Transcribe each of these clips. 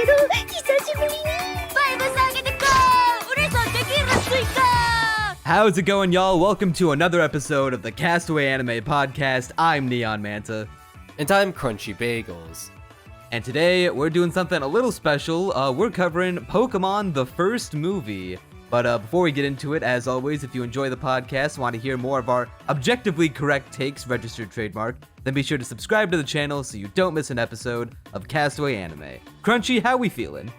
けど久しぶりにバイブス上げてこう嬉しできるスイカ How's it going, y'all? Welcome to another episode of the Castaway Anime podcast. I'm Neon Manta. And I'm Crunchy Bagels. And today, we're doing something a little special. We're covering Pokémon the first movie. But before we get into it, as always, if you enjoy the podcast, want to hear more of our objectively correct takes, registered trademark, then be sure to subscribe to the channel so you don't miss an episode of Castaway Anime. Crunchy, how we feeling?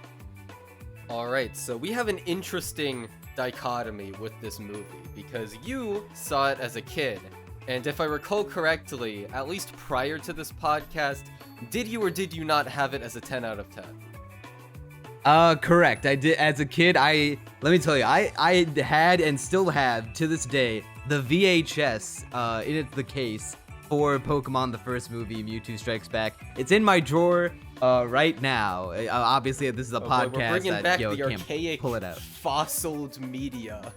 Alright, so we have an interesting dichotomy with this movie, because you saw it as a kid, and if I recall correctly, at least prior to this podcast, did you or did you not have it as a 10 out of 10? Correct. I did. As a kid, let me tell you, I had and still have, to this day, the VHS, in the case, for Pokemon the first movie, Mewtwo Strikes Back. It's in my drawer, right now. Obviously, this is a podcast we're bringing that, back the can't archaic, pull it out. fossiled media.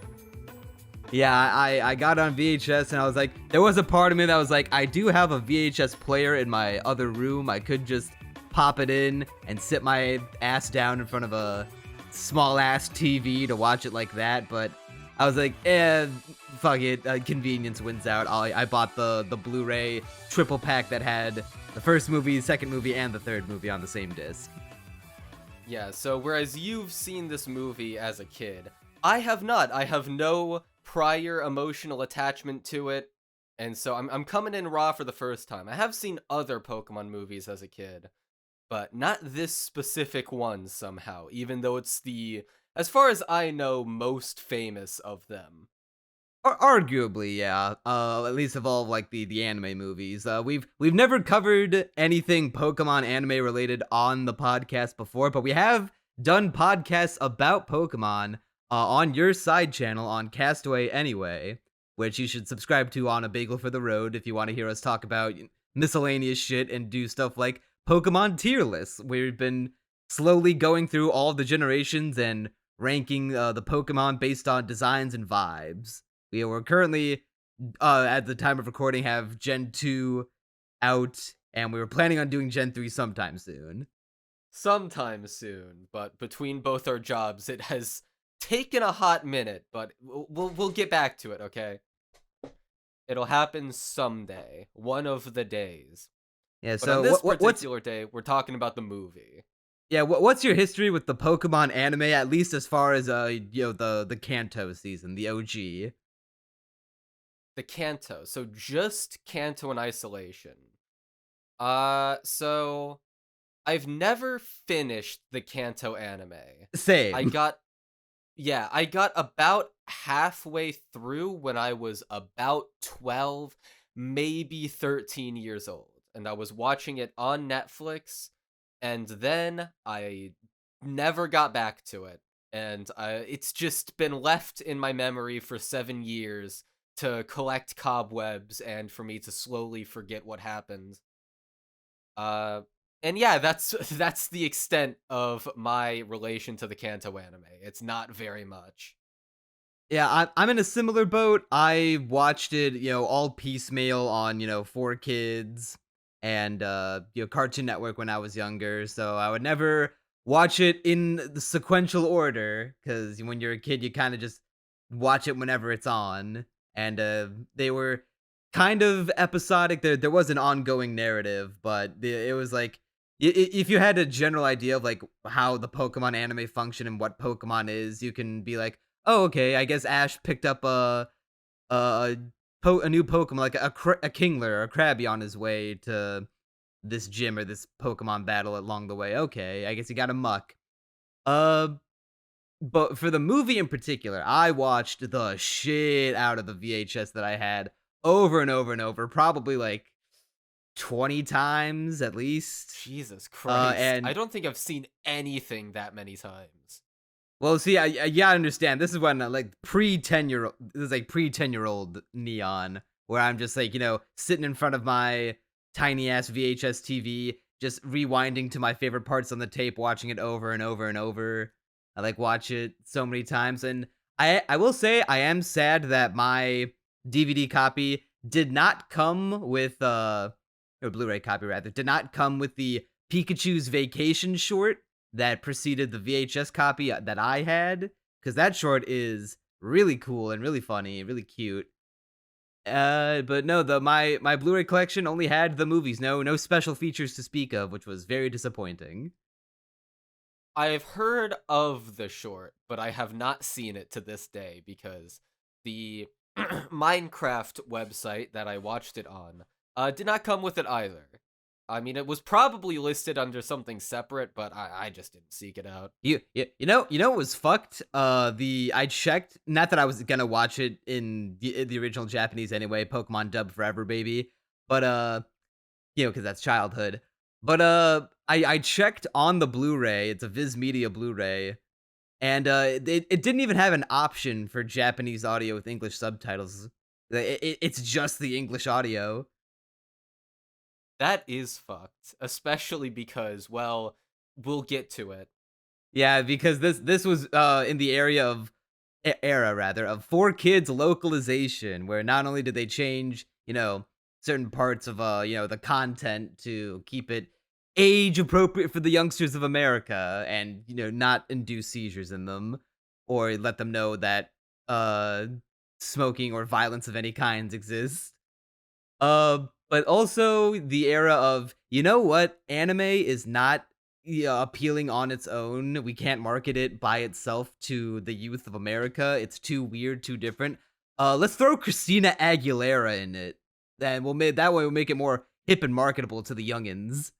Yeah, I got it on VHS, and I was like, there was a part of me that was like, I do have a VHS player in my other room. I could just pop it in and sit my ass down in front of a small ass TV to watch it like that, but I was like, fuck it, convenience wins out. I bought the Blu-ray triple pack that had the first movie, second movie, and the third movie on the same disc. Yeah, so whereas you've seen this movie as a kid, I have not. I have no prior emotional attachment to it, and so I'm coming in raw for the first time. I have seen other Pokemon movies as a kid, but not this specific one somehow, even though it's as far as I know, most famous of them. Arguably, yeah. At least of all like the anime movies. We've never covered anything Pokemon anime related on the podcast before, but we have done podcasts about Pokemon on your side channel on Castaway Anyway, which you should subscribe to on A Bagel for the Road if you want to hear us talk about miscellaneous shit and do stuff like Pokemon tier lists. We've been slowly going through all the generations and ranking the Pokemon based on designs and vibes. We are currently, at the time of recording, have Gen 2 out, and we were planning on doing Gen 3 sometime soon. Sometime soon, but between both our jobs, it has taken a hot minute, but we'll get back to it, okay? It'll happen someday, one of the days. Yeah, but so on this particular day, we're talking about the movie. Yeah, what's your history with the Pokemon anime, at least as far as the Kanto season, the OG? The Kanto, so just Kanto in isolation. So I've never finished the Kanto anime. Same. I got about halfway through when I was about 12, maybe 13 years old. And I was watching it on Netflix, and then I never got back to it. And it's just been left in my memory for 7 years to collect cobwebs and for me to slowly forget what happened. And yeah, that's the extent of my relation to the Kanto anime. It's not very much. Yeah, I'm in a similar boat. I watched it, all piecemeal on, 4Kids and Cartoon Network when I was younger, so I would never watch it in the sequential order, because when you're a kid, you kind of just watch it whenever it's on, and they were kind of episodic. There was an ongoing narrative, but it was like, if you had a general idea of like how the Pokemon anime function and what Pokemon is, you can be like, oh, okay, I guess Ash picked up a new Pokemon, like a Kingler or a Krabby on his way to this gym or this Pokemon battle along the way. Okay, I guess he got a Muck. But for the movie in particular, I watched the shit out of the VHS that I had over and over and over, probably like 20 times at least. Jesus Christ. And I don't think I've seen anything that many times. Well, see, I understand. This is when like pre-10-year-old, this is like pre-10-year-old Neon, where I'm just like, sitting in front of my tiny ass VHS TV, just rewinding to my favorite parts on the tape, watching it over and over and over. I like watch it so many times, and I will say I am sad that my DVD copy did not come with or Blu-ray copy rather, did not come with the Pikachu's Vacation short that preceded the VHS copy that I had, because that short is really cool and really funny, really cute. But no, my Blu-ray collection only had the movies, no special features to speak of, which was very disappointing. I've heard of the short, but I have not seen it to this day because the Minecraft website that I watched it on did not come with it either. I mean, it was probably listed under something separate, but I just didn't seek it out. You know what was fucked? I checked, not that I was gonna watch it in the original Japanese anyway, Pokemon Dub Forever, baby, but because that's childhood. But I checked on the Blu-ray. It's a Viz Media Blu-ray, and it didn't even have an option for Japanese audio with English subtitles. It's just the English audio. That is fucked, especially because, well, we'll get to it. Yeah, because this was in the era rather of 4Kids localization, where not only did they change, certain parts of the content to keep it age appropriate for the youngsters of America and, not induce seizures in them or let them know that uh smoking or violence of any kinds exists. But also the era of, you know what, anime is not appealing on its own. We can't market it by itself to the youth of America. It's too weird, too different. Let's throw Christina Aguilera in it. Then that way we'll make it more hip and marketable to the youngins.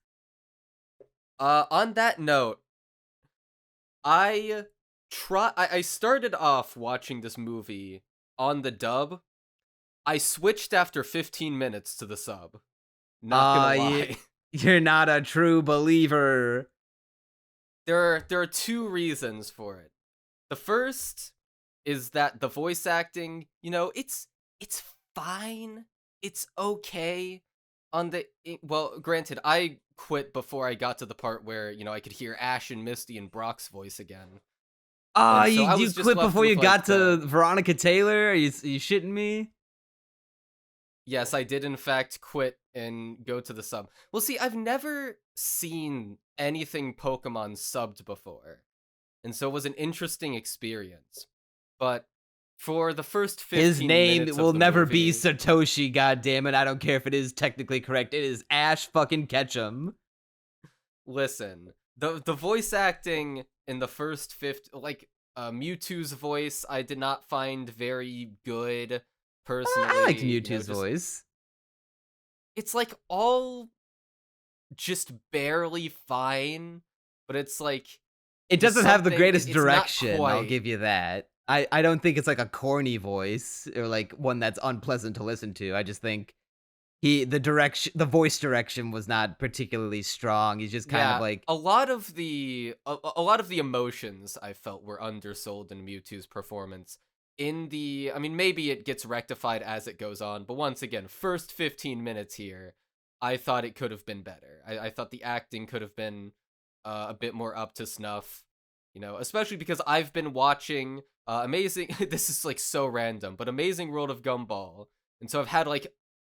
On that note, I started off watching this movie on the dub. I switched after 15 minutes to the sub. Not gonna lie. You're not a true believer. There are two reasons for it. The first is that the voice acting, it's fine. It's okay. Well, granted, I quit before I got to the part where, I could hear Ash and Misty and Brock's voice again. Ah, And so I you was just quit left before with, you got to the- Veronica Taylor? Are you shitting me? Yes, I did in fact quit and go to the sub. Well, see, I've never seen anything Pokemon subbed before, and so it was an interesting experience. But for the first 15 His name minutes will of the never movie, be Satoshi, goddammit. I don't care if it is technically correct. It is Ash fucking Ketchum. listen, the voice acting in the first Mewtwo's voice, I did not find very good. Personally, I liked Mewtwo's voice. It's like all just barely fine, but it's like It doesn't have the greatest it's not direction, I'll quite. give you that. I don't think it's like a corny voice or like one that's unpleasant to listen to. I just think the voice direction was not particularly strong. He's just kind of like a lot of the emotions I felt were undersold in Mewtwo's performance. I mean, maybe it gets rectified as it goes on, but once again, first 15 minutes here, I thought it could have been better. I thought the acting could have been a bit more up to snuff, especially because I've been watching Amazing, this is like so random, but Amazing World of Gumball, and so I've had like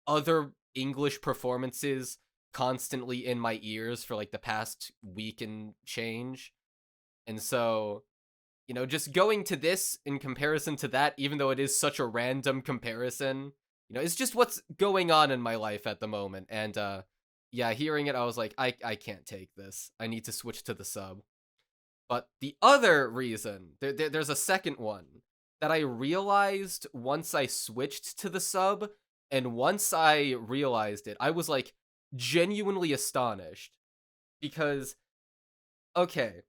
other English performances constantly in my ears for like the past week and change, and so just going to this in comparison to that, even though it is such a random comparison, it's just what's going on in my life at the moment. And hearing it, I was like, I can't take this. I need to switch to the sub. But the other reason, there's a second one that I realized once I switched to the sub, and once I realized it, I was like genuinely astonished. Because, okay,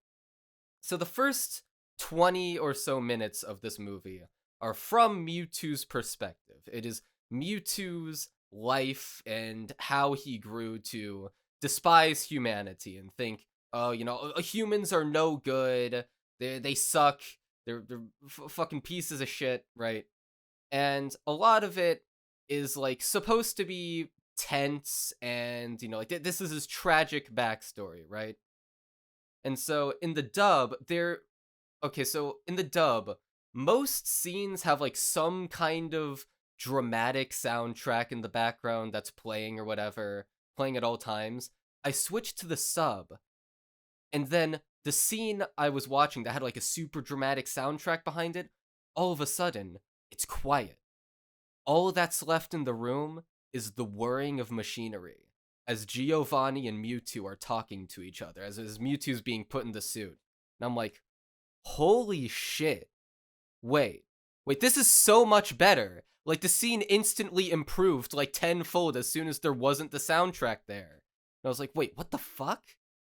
so the first 20 or so minutes of this movie are from Mewtwo's perspective. It is Mewtwo's life and how he grew to despise humanity and think, oh, humans are no good. They suck. They're fucking pieces of shit, right? And a lot of it is like supposed to be tense and this is his tragic backstory, right? And so in the dub, most scenes have like some kind of dramatic soundtrack in the background that's playing or whatever, playing at all times. I switched to the sub, and then the scene I was watching that had like a super dramatic soundtrack behind it, all of a sudden, it's quiet. All that's left in the room is the whirring of machinery as Giovanni and Mewtwo are talking to each other, as Mewtwo's being put in the suit. And I'm like, holy shit. Wait, this is so much better. Like, the scene instantly improved like tenfold as soon as there wasn't the soundtrack there. And I was like, wait, what the fuck?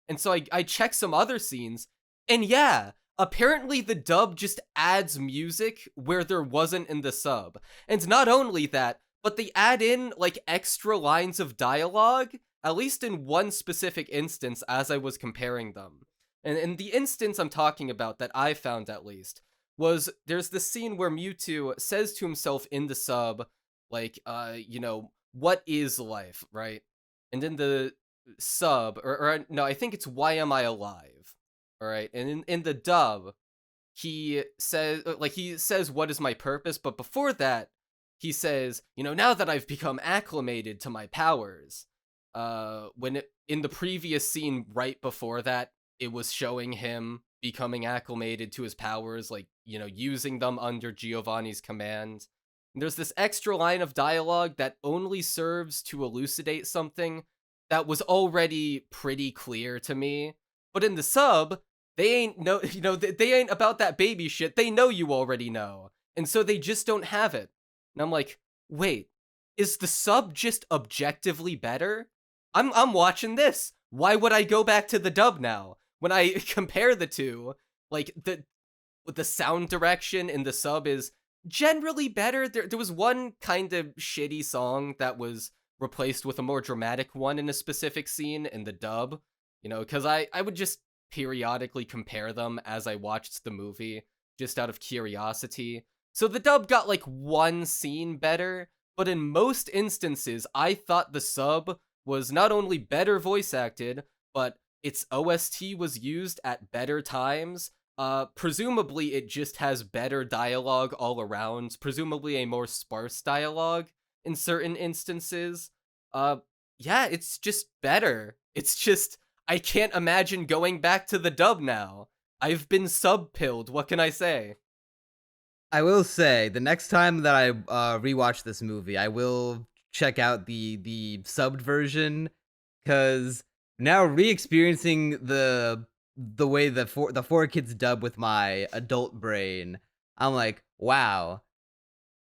And so I checked some other scenes, and yeah, apparently the dub just adds music where there wasn't in the sub. And not only that, but they add in like extra lines of dialogue, at least in one specific instance as I was comparing them. And in the instance I'm talking about that I found at least, was there's this scene where Mewtwo says to himself in the sub, like, what is life, right? And in the sub, or no, I think it's why am I alive? All right, and in the dub, he says what is my purpose, but before that, he says, now that I've become acclimated to my powers, in the previous scene right before that, it was showing him becoming acclimated to his powers, like, using them under Giovanni's command. And there's this extra line of dialogue that only serves to elucidate something that was already pretty clear to me. But in the sub, they ain't they ain't about that baby shit. They know you already know. And so they just don't have it. And I'm like, wait, is the sub just objectively better? I'm watching this. Why would I go back to the dub now? When I compare the two, like, the sound direction in the sub is generally better. There was one kind of shitty song that was replaced with a more dramatic one in a specific scene in the dub, because I would just periodically compare them as I watched the movie, just out of curiosity. So the dub got like one scene better, but in most instances, I thought the sub was not only better voice acted, but its OST was used at better times. Presumably it just has better dialogue all around, presumably a more sparse dialogue in certain instances. Yeah, it's just better. It's just, I can't imagine going back to the dub now. I've been sub-pilled, what can I say? I will say, the next time that I rewatch this movie, I will check out the subbed version, because now re-experiencing the way the four kids dub with my adult brain, I'm like, wow,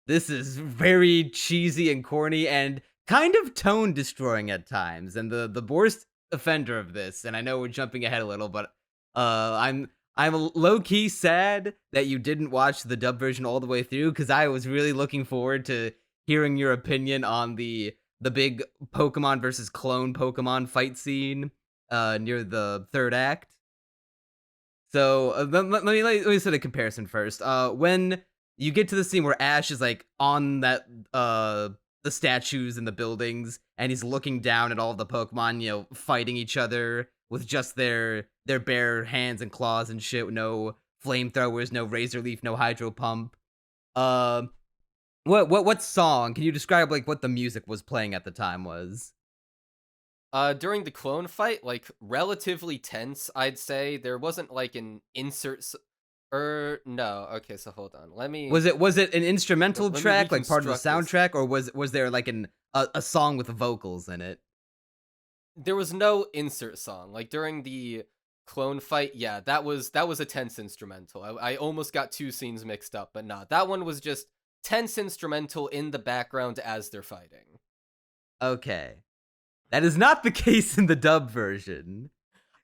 this is very cheesy and corny and kind of tone destroying at times. And the worst offender of this, and I know we're jumping ahead a little, but I'm low key sad that you didn't watch the dub version all the way through, because I was really looking forward to hearing your opinion on the big Pokemon versus clone Pokemon fight scene near the third act. So let me set a comparison first. When you get to the scene where Ash is like on that the statues and the buildings, and he's looking down at all the Pokemon, fighting each other with just their bare hands and claws and shit, no flamethrowers, no razor leaf, no hydro pump. What song can you describe, like, what the music was playing at the time was? During the clone fight, like, relatively tense, I'd say. There wasn't like an insert no. Okay, so hold on. Was it an instrumental let me track, like part of the reconstruct this. soundtrack, or was there like a song with vocals in it? There was no insert song. Like, during the clone fight, yeah, that was a tense instrumental. I almost got two scenes mixed up, but nah, that one was just tense instrumental in the background as they're fighting. Okay. That is not the case in the dub version.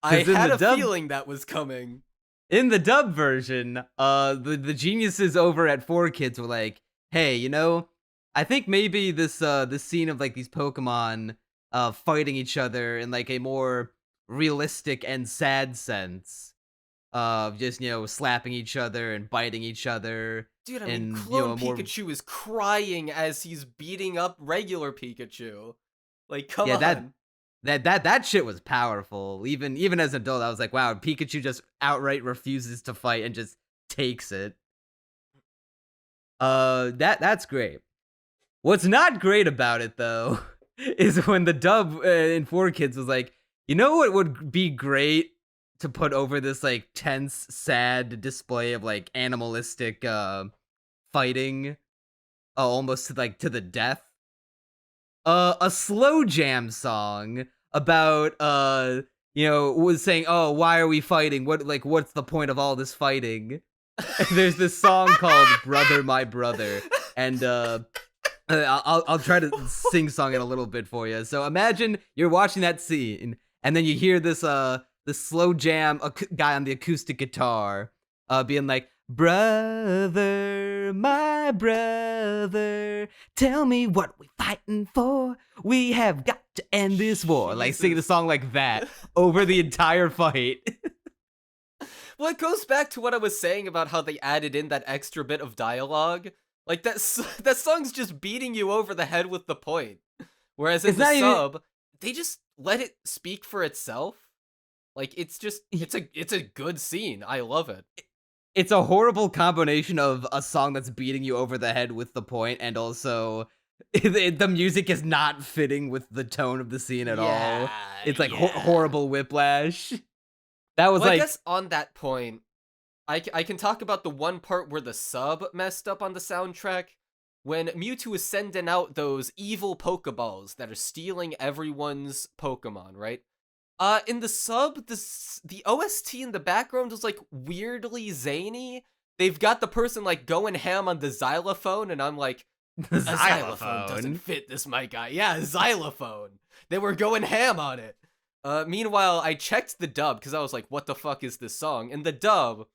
I had a feeling that was coming. In the dub version, the geniuses over at 4Kids were like, hey, I think maybe this scene of like these Pokemon fighting each other in like a more realistic and sad sense of just, slapping each other and biting each other. Dude, I mean, clone Pikachu is crying as he's beating up regular Pikachu. Like, come on. That shit was powerful. Even as an adult, I was like, wow, Pikachu just outright refuses to fight and just takes it. That's great. What's not great about it, though, is when the dub in 4Kids was like, what would be great to put over this like tense, sad display of like animalistic fighting, almost to like to the death. A slow jam song about was saying, "Oh, why are we fighting? What's the point of all this fighting?" There's this song called "Brother My Brother," and I'll try to sing song it a little bit for you. So imagine you're watching that scene, and then you hear this slow jam guy on the acoustic guitar, being like, "Brother, my brother, tell me what we fighting for. We have got to end this war." Like singing a song like that over the entire fight. Well, it goes back to what I was saying about how they added in that extra bit of dialogue. Like, that song's just beating you over the head with the point. Whereas in the sub, they just let it speak for itself. Like, it's a good scene. I love it. It's a horrible combination of a song that's beating you over the head with the point, and also the music is not fitting with the tone of the scene at all. It's like horrible whiplash. That was I guess on that point, I can talk about the one part where the sub messed up on the soundtrack. When Mewtwo is sending out those evil Pokeballs that are stealing everyone's Pokemon, right? In the sub, the OST in the background is like weirdly zany. They've got the person like going ham on the xylophone, and I'm like, a xylophone doesn't fit this mic guy. Yeah, xylophone. They were going ham on it. Meanwhile, I checked the dub because I was like, what the fuck is this song? In the dub,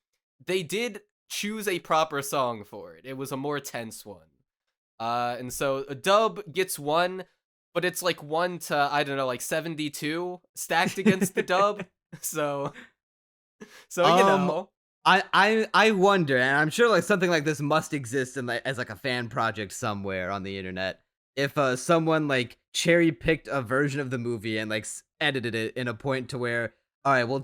they did choose a proper song for it. It was a more tense one. And so a dub gets 1, but it's like 1 to, I don't know, like 72 stacked against the dub. So you know. I wonder, and I'm sure like something like this must exist in as like a fan project somewhere on the internet. If someone like cherry picked a version of the movie and like edited it in a point to where, all right, we'll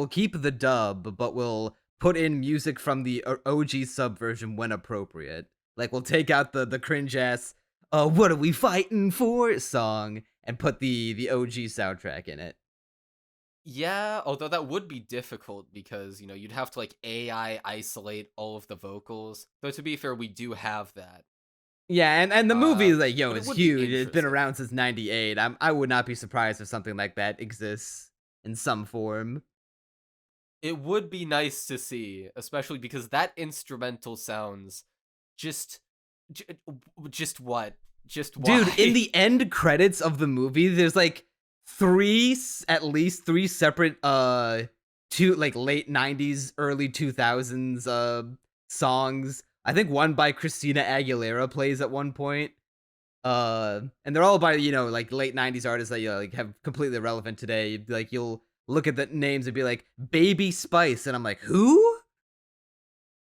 keep the dub, but we'll put in music from the OG sub version when appropriate. Like we'll take out the cringe ass "What are we fighting for" song and put the OG soundtrack in it. Yeah, although that would be difficult because, you'd have to like AI isolate all of the vocals. Though to be fair, we do have that. Yeah, and the movie is like, but it's it would be huge. It's been interesting. around since '98. I would not be surprised if something like that exists in some form. It would be nice to see, especially because that instrumental sounds just just what? Just why? Dude, in the end credits of the movie, there's like at least three separate two like late '90s, early 2000s songs. I think one by Christina Aguilera plays at one point. And they're all by like late '90s artists that like have completely irrelevant today. Like you'll look at the names and be like Baby Spice, and I'm like, who?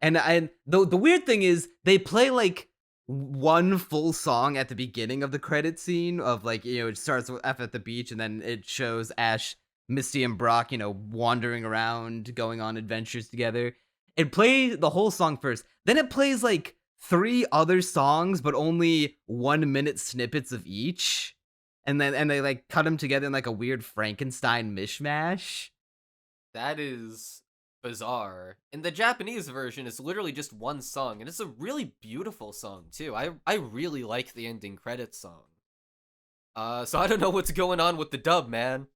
And the weird thing is they play like one full song at the beginning of the credit scene of like it starts with F at the beach, and then it shows Ash, Misty, and Brock wandering around, going on adventures together. It plays the whole song first, then it plays like 3 other songs, but only 1-minute snippets of each, and they like cut them together in like a weird Frankenstein mishmash. That is bizarre. In the Japanese version, it's literally just one song, and it's a really beautiful song too. I really like the ending credits song. So I don't know what's going on with the dub, man.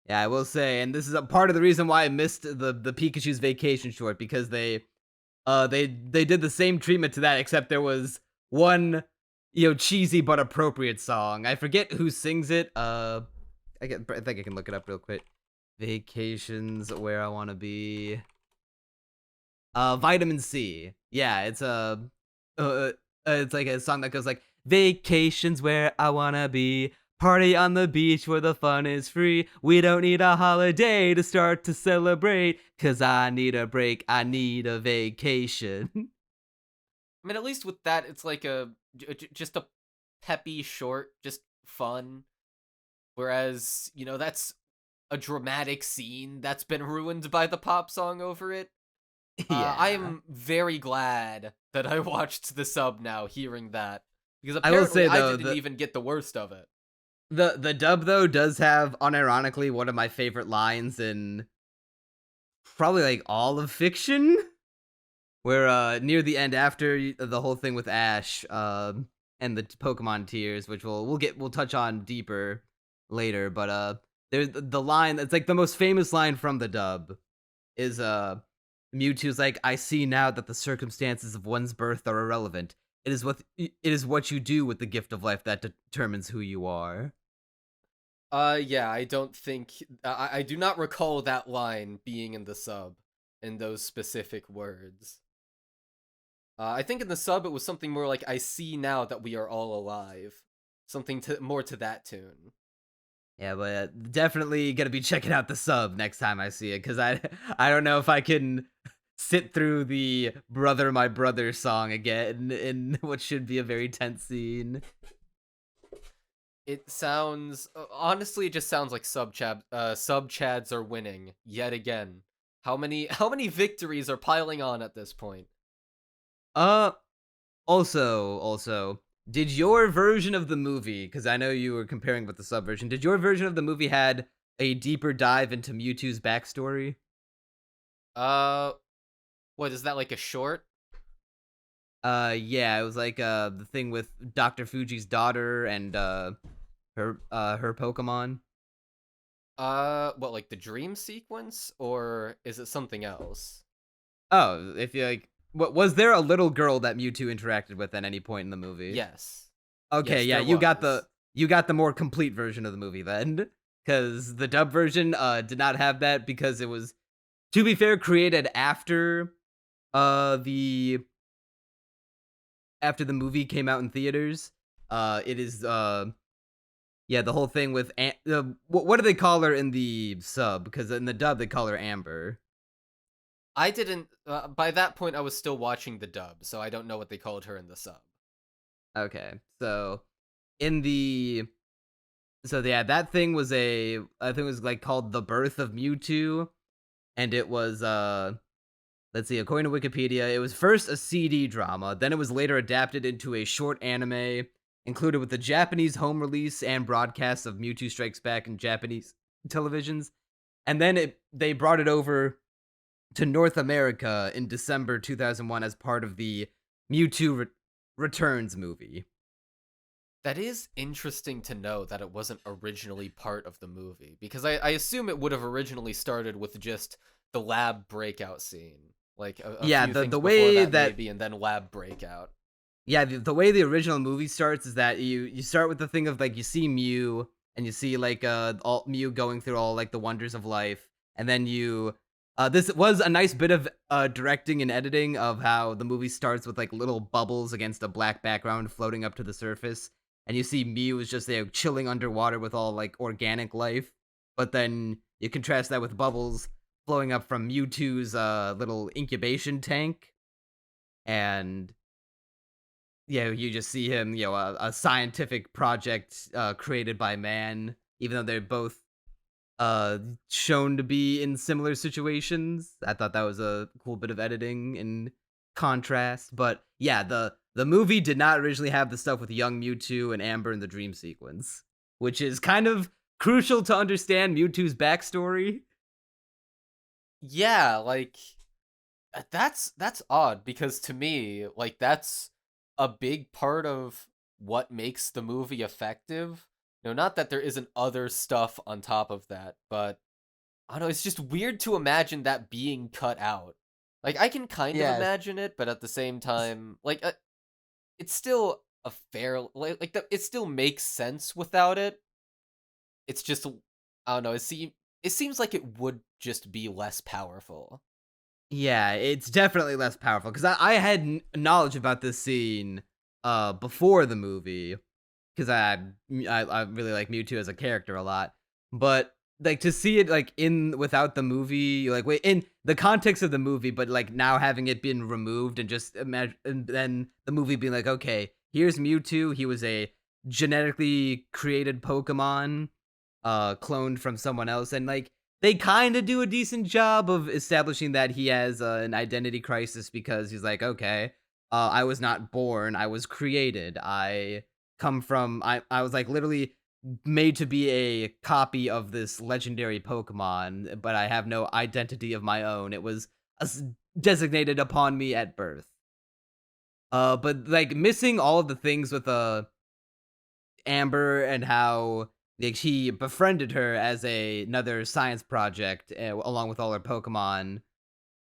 Yeah, I will say, and this is a part of the reason why I missed the Pikachu's Vacation short, because they did the same treatment to that, except there was one cheesy but appropriate song. I forget who sings it. I think I can look it up real quick. Vacations Where I Want to Be. Vitamin C. Yeah, it's it's like a song that goes like, "Vacations where I wanna be, party on the beach where the fun is free. We don't need a holiday to start to celebrate, 'cause I need a break, I need a vacation." I mean, at least with that, it's like just a peppy short, just fun. Whereas, that's a dramatic scene that's been ruined by the pop song over it. Yeah. I am very glad that I watched the sub now, hearing that. Because I will apparently say, though, I didn't even get the worst of it. The dub though does have unironically one of my favorite lines in probably like all of fiction, where near the end after the whole thing with Ash and the Pokemon tears, which we'll touch on deeper later, but there's the line that's like the most famous line from the dub is Mewtwo's like, I see now that the circumstances of one's birth are irrelevant. It is what you do with the gift of life that determines who you are. Yeah, I don't think I do not recall that line being in the sub in those specific words. I think in the sub it was something more like I see now that we are all alive. Something more to that tune. Yeah, but definitely gonna be checking out the sub next time I see it, because I don't know if I can sit through the "Brother, My Brother" song again in what should be a very tense scene. It sounds honestly, it just sounds like sub chads are winning yet again. How many victories are piling on at this point? Uh, also, did your version of the movie, because I know you were comparing with the sub version, did your version of the movie had a deeper dive into Mewtwo's backstory? Uh, what is that, like a short? Yeah, it was like the thing with Dr. Fuji's daughter and her Pokemon. What, like the dream sequence, or is it something else? Oh, if you like, what was there a little girl that Mewtwo interacted with at any point in the movie? Yes. Okay, Yes, yeah, there you got was. the more complete version of the movie then, because the dub version did not have that because it was, to be fair, created the after the movie came out in theaters. It is yeah, the whole thing with what do they call her in the sub? Because in the dub they call her Amber. I didn't. By that point, I was still watching the dub, so I don't know what they called her in the sub. Okay, so in the yeah, that thing was I think it was like called The Birth of Mewtwo, and it was let's see, according to Wikipedia, it was first a CD drama, then it was later adapted into a short anime, included with the Japanese home release and broadcast of Mewtwo Strikes Back in Japanese televisions, and then they brought it over to North America in December 2001 as part of the Mewtwo Returns movie. That is interesting to know that it wasn't originally part of the movie, because I assume it would have originally started with just the lab breakout scene, like a Yeah, few the things the before way that that maybe, and then lab breakout. yeah, the way the original movie starts is that you start with the thing of like you see Mew and you see like all Mew going through all like the wonders of life, and then you this was a nice bit of directing and editing of how the movie starts with like little bubbles against a black background floating up to the surface, and you see Mew is just there chilling underwater with all like organic life, but then you contrast that with bubbles flowing up from Mewtwo's little incubation tank, and yeah, you just see him, a scientific project created by man, even though they're both shown to be in similar situations. I thought that was a cool bit of editing and contrast. But yeah, the movie did not originally have the stuff with young Mewtwo and Amber in the dream sequence, which is kind of crucial to understand Mewtwo's backstory. Yeah, like that's odd, because to me, like, that's a big part of what makes the movie effective. Not that there isn't other stuff on top of that, but I don't know, it's just weird to imagine that being cut out. Like, I can kind of Yes. imagine it, but at the same time, like, it's still a fair, it still makes sense without it. It's just, I don't know, it seems like it would just be less powerful. Yeah, it's definitely less powerful because I had knowledge about this scene before the movie, because I really like Mewtwo as a character a lot, but like to see it like in without the movie, like wait, in the context of the movie, but like now having it been removed and just imagine, and then the movie being like, okay, here's Mewtwo. He was a genetically created Pokemon, cloned from someone else, and like they kind of do a decent job of establishing that he has an identity crisis because he's like, okay, I was not born, I was created. I was like literally made to be a copy of this legendary Pokemon, but I have no identity of my own. It was designated upon me at birth. But like missing all of the things with Amber and how like he befriended her as another science project along with all her Pokemon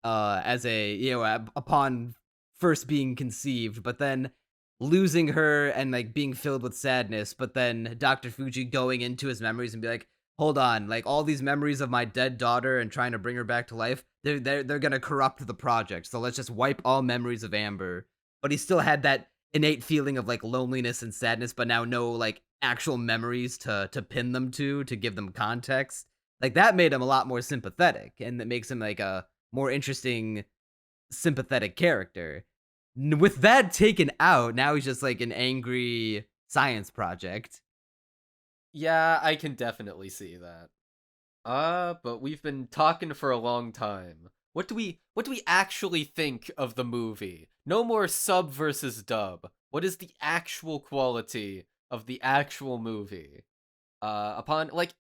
as a upon first being conceived, but then losing her and like being filled with sadness, but then Dr. Fuji going into his memories and be like, hold on, like all these memories of my dead daughter and trying to bring her back to life, they're gonna corrupt the project, so let's just wipe all memories of Amber. But he still had that innate feeling of like loneliness and sadness, but now no like actual memories to pin them to give them context. Like that made him a lot more sympathetic, and that makes him like a more interesting sympathetic character. With that taken out, now he's just like an angry science project. Yeah, I can definitely see that. But we've been talking for a long time. What do we actually think of the movie? No more sub versus dub. What is the actual quality of the actual movie? Upon like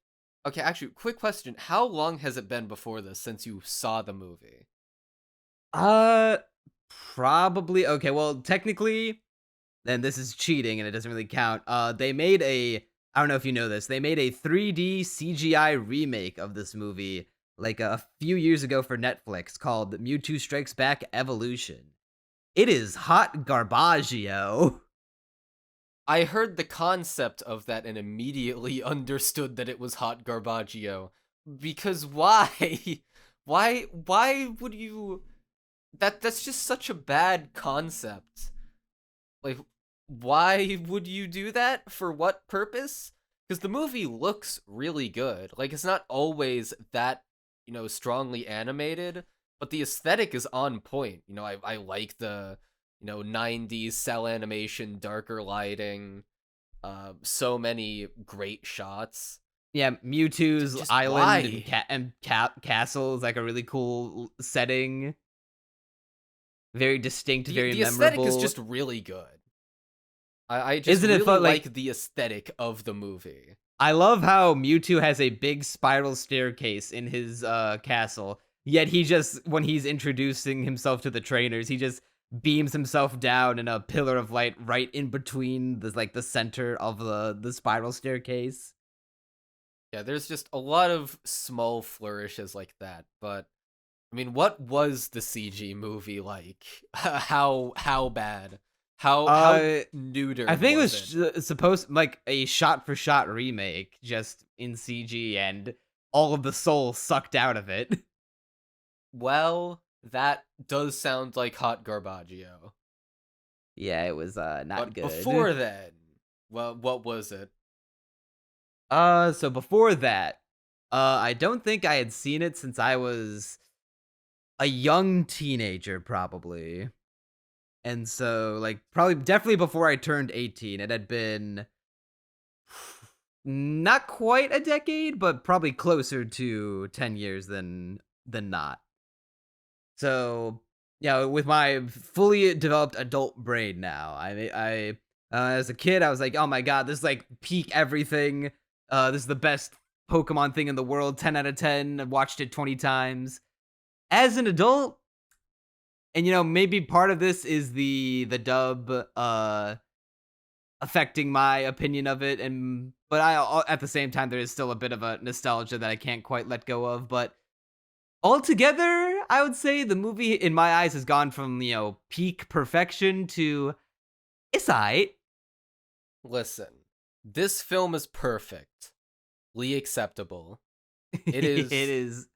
okay, actually, quick question. How long has it been before this since you saw the movie? Uh Probably okay, well, technically, then this is cheating and it doesn't really count. They made I don't know if you know this. They made a 3D CGI remake of this movie like a few years ago for Netflix called Mewtwo Strikes Back Evolution. It is hot garbaggio. I heard the concept of that and immediately understood that it was hot garbaggio. Because why? Why would you that's just such a bad concept. Like why would you do that? For what purpose? Because the movie looks really good. Like it's not always that, strongly animated, but the aesthetic is on point. I like the 90s cell animation, darker lighting, so many great shots. Yeah, Mewtwo's Just island why? and castle is like a really cool setting. Very distinct, very The aesthetic is memorable. just really good. I just Isn't it really fun? like the aesthetic of the movie. I love how Mewtwo has a big spiral staircase in his castle. Yet he just, when he's introducing himself to the trainers, he just beams himself down in a pillar of light right in between the center of the spiral staircase. Yeah, there's just a lot of small flourishes like that, but I mean, what was the CG movie like? How bad? How neutered I think it was it? was supposed like a shot for shot remake, just in CG, and all of the soul sucked out of it. Well, that does sound like hot garbaggio. Yeah, it was not But good. before then, well, what was it? So before that, I don't think I had seen it since I was a young teenager, probably. And so, like, probably definitely before I turned 18, it had been not quite a decade, but probably closer to 10 years than not. So, yeah, with my fully developed adult brain now, as a kid, I was like, oh my god, this is like peak everything. This is the best Pokemon thing in the world, 10 out of 10. I watched it 20 times. As an adult, and maybe part of this is the dub affecting my opinion of it, but I at the same time there is still a bit of a nostalgia that I can't quite let go of, but altogether, I would say the movie in my eyes has gone from, peak perfection to it's alright. Listen, this film is perfectly acceptable. It is. It is.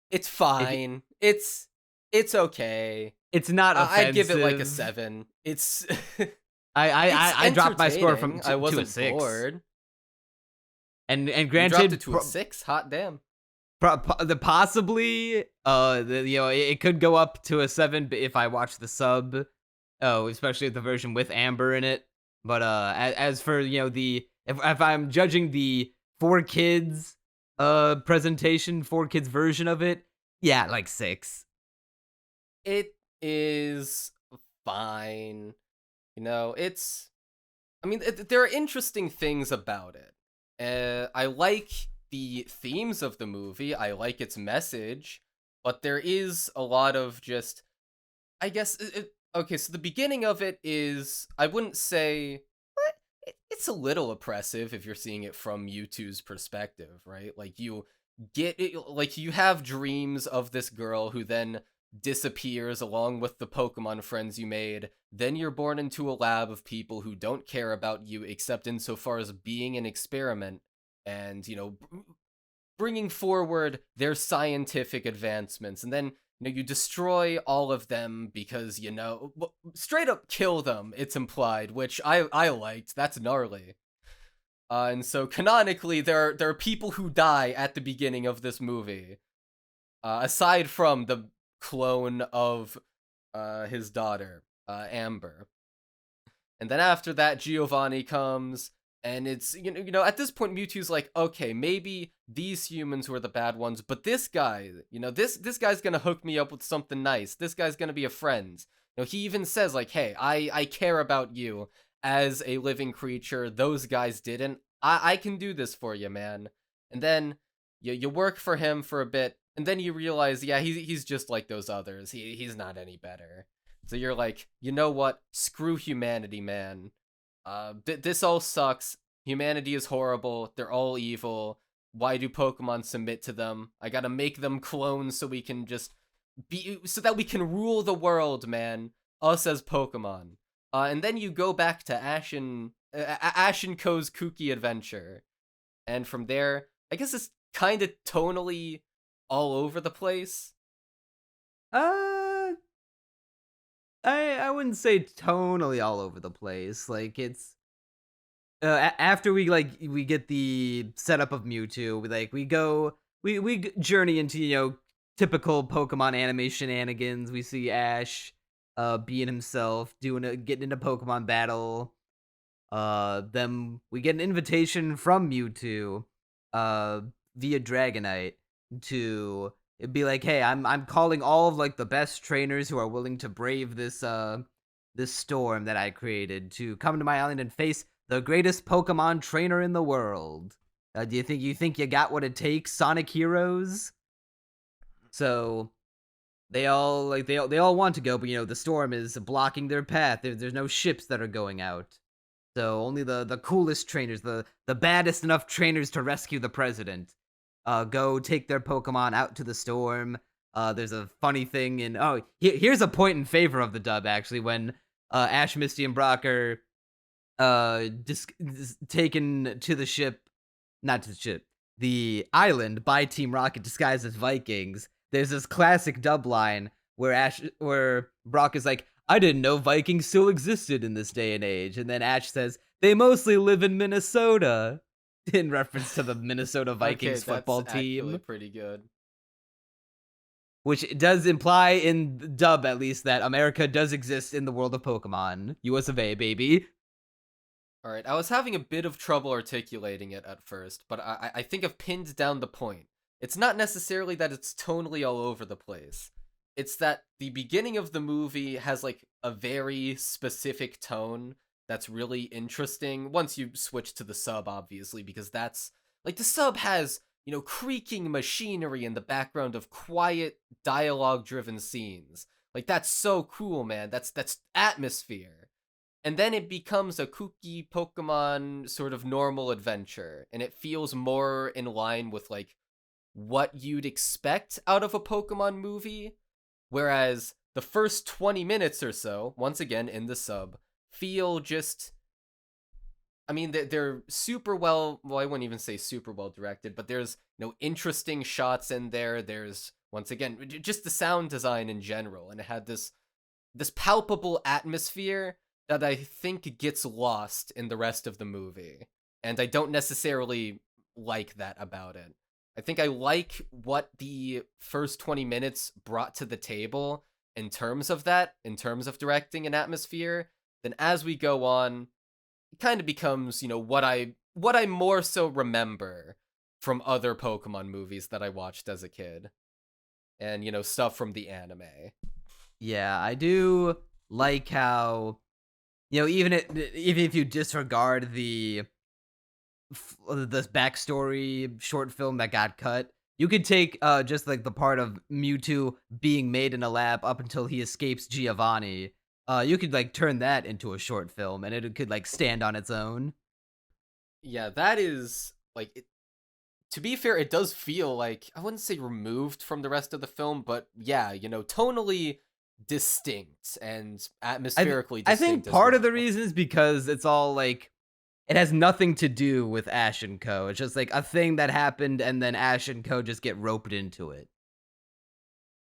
It's fine. It's okay. It's not offensive. I'd give it like a 7. It's I dropped my score from I wasn't to a 6. bored. And You granted, dropped it to a 6. Hot damn. Possibly, it could go up to a 7 if I watch the sub. Oh, especially the version with Amber in it. But as for if I'm judging the 4Kids presentation, 4Kids version of it, yeah, like 6. It is fine. It's. I mean, there are interesting things about it. I like the themes of the movie. I like its message, but there is a lot of just, I guess. Okay, so the beginning of it is, I wouldn't say, it's a little oppressive if you're seeing it from Mewtwo's perspective, right? Like you get it, like you have dreams of this girl who then disappears along with the Pokemon friends you made. Then you're born into a lab of people who don't care about you except insofar as being an experiment and, bringing forward their scientific advancements. And then, you destroy all of them because, straight up kill them, it's implied, which I liked. That's gnarly. And so canonically, there are people who die at the beginning of this movie, aside from the clone of his daughter, Amber. And then after that, Giovanni comes, and it's at this point Mewtwo's like, okay, maybe these humans were the bad ones, but this guy, this guy's gonna hook me up with something nice. This guy's gonna be a friend. He even says like, hey, I care about you as a living creature. Those guys didn't. I can do this for you, man. And then you work for him for a bit, and then you realize, yeah, he's just like those others. He's not any better. So you're like, you know what? Screw humanity, man. This all sucks. Humanity is horrible. They're all evil. Why do Pokemon submit to them? I gotta make them clones so we can just so that we can rule the world, man. Us as Pokemon. And then you go back to Ash and Ko's kooky adventure. And from there, I guess it's kind of tonally all over the place. I wouldn't say tonally all over the place. Like it's after we get the setup of Mewtwo, we journey into typical Pokemon anime shenanigans. We see Ash being himself, getting into Pokemon battle. Then we get an invitation from Mewtwo via Dragonite to be like, hey, I'm calling all of the best trainers who are willing to brave this storm that I created to come to my island and face the greatest Pokemon trainer in the world. Do you think you got what it takes, Sonic Heroes? So they all want to go, but the storm is blocking their path. There's no ships that are going out. So only the coolest trainers, the baddest enough trainers to rescue the president, go take their Pokemon out to the storm. There's a funny thing here's a point in favor of the dub, actually, when Ash, Misty, and Brock are taken to the ship, not to the ship, the island by Team Rocket disguised as Vikings. There's this classic dub line where Brock is like, I didn't know Vikings still existed in this day and age. And then Ash says, they mostly live in Minnesota, in reference to the Minnesota Vikings football team. That's pretty good. Which does imply, in the dub at least, that America does exist in the world of Pokemon. US of A, baby. Alright, I was having a bit of trouble articulating it at first, but I think I've pinned down the point. It's not necessarily that it's tonally all over the place. It's that the beginning of the movie has a very specific tone that's really interesting once you switch to the sub, obviously, because that's the sub has creaking machinery in the background of quiet dialogue driven scenes. That's so cool, man. That's atmosphere. And then it becomes a kooky Pokemon sort of normal adventure, and it feels more in line with what you'd expect out of a Pokemon movie. Whereas the first 20 minutes or so, once again in the sub, feel just, I mean, they're super well, I wouldn't even say super well directed, but there's interesting shots in there. There's, once again, just the sound design in general, and it had this palpable atmosphere that I think gets lost in the rest of the movie. And I don't necessarily like that about it. I think I like what the first 20 minutes brought to the table in terms of that, in terms of directing and atmosphere. Then as we go on, it kind of becomes, what I more so remember from other Pokemon movies that I watched as a kid. And, stuff from the anime. Yeah, I do like how, even if you disregard the this backstory short film that got cut. You could take just like the part of Mewtwo being made in a lab up until he escapes Giovanni. You could like turn that into a short film, and it could like stand on its own. Yeah, that is like to be fair, it does feel like, I wouldn't say removed from the rest of the film, but yeah, tonally distinct and atmospherically I distinct. think part of the reason is because it's all like it has nothing to do with Ash and Co. It's just like a thing that happened, and then Ash and Co. just get roped into it.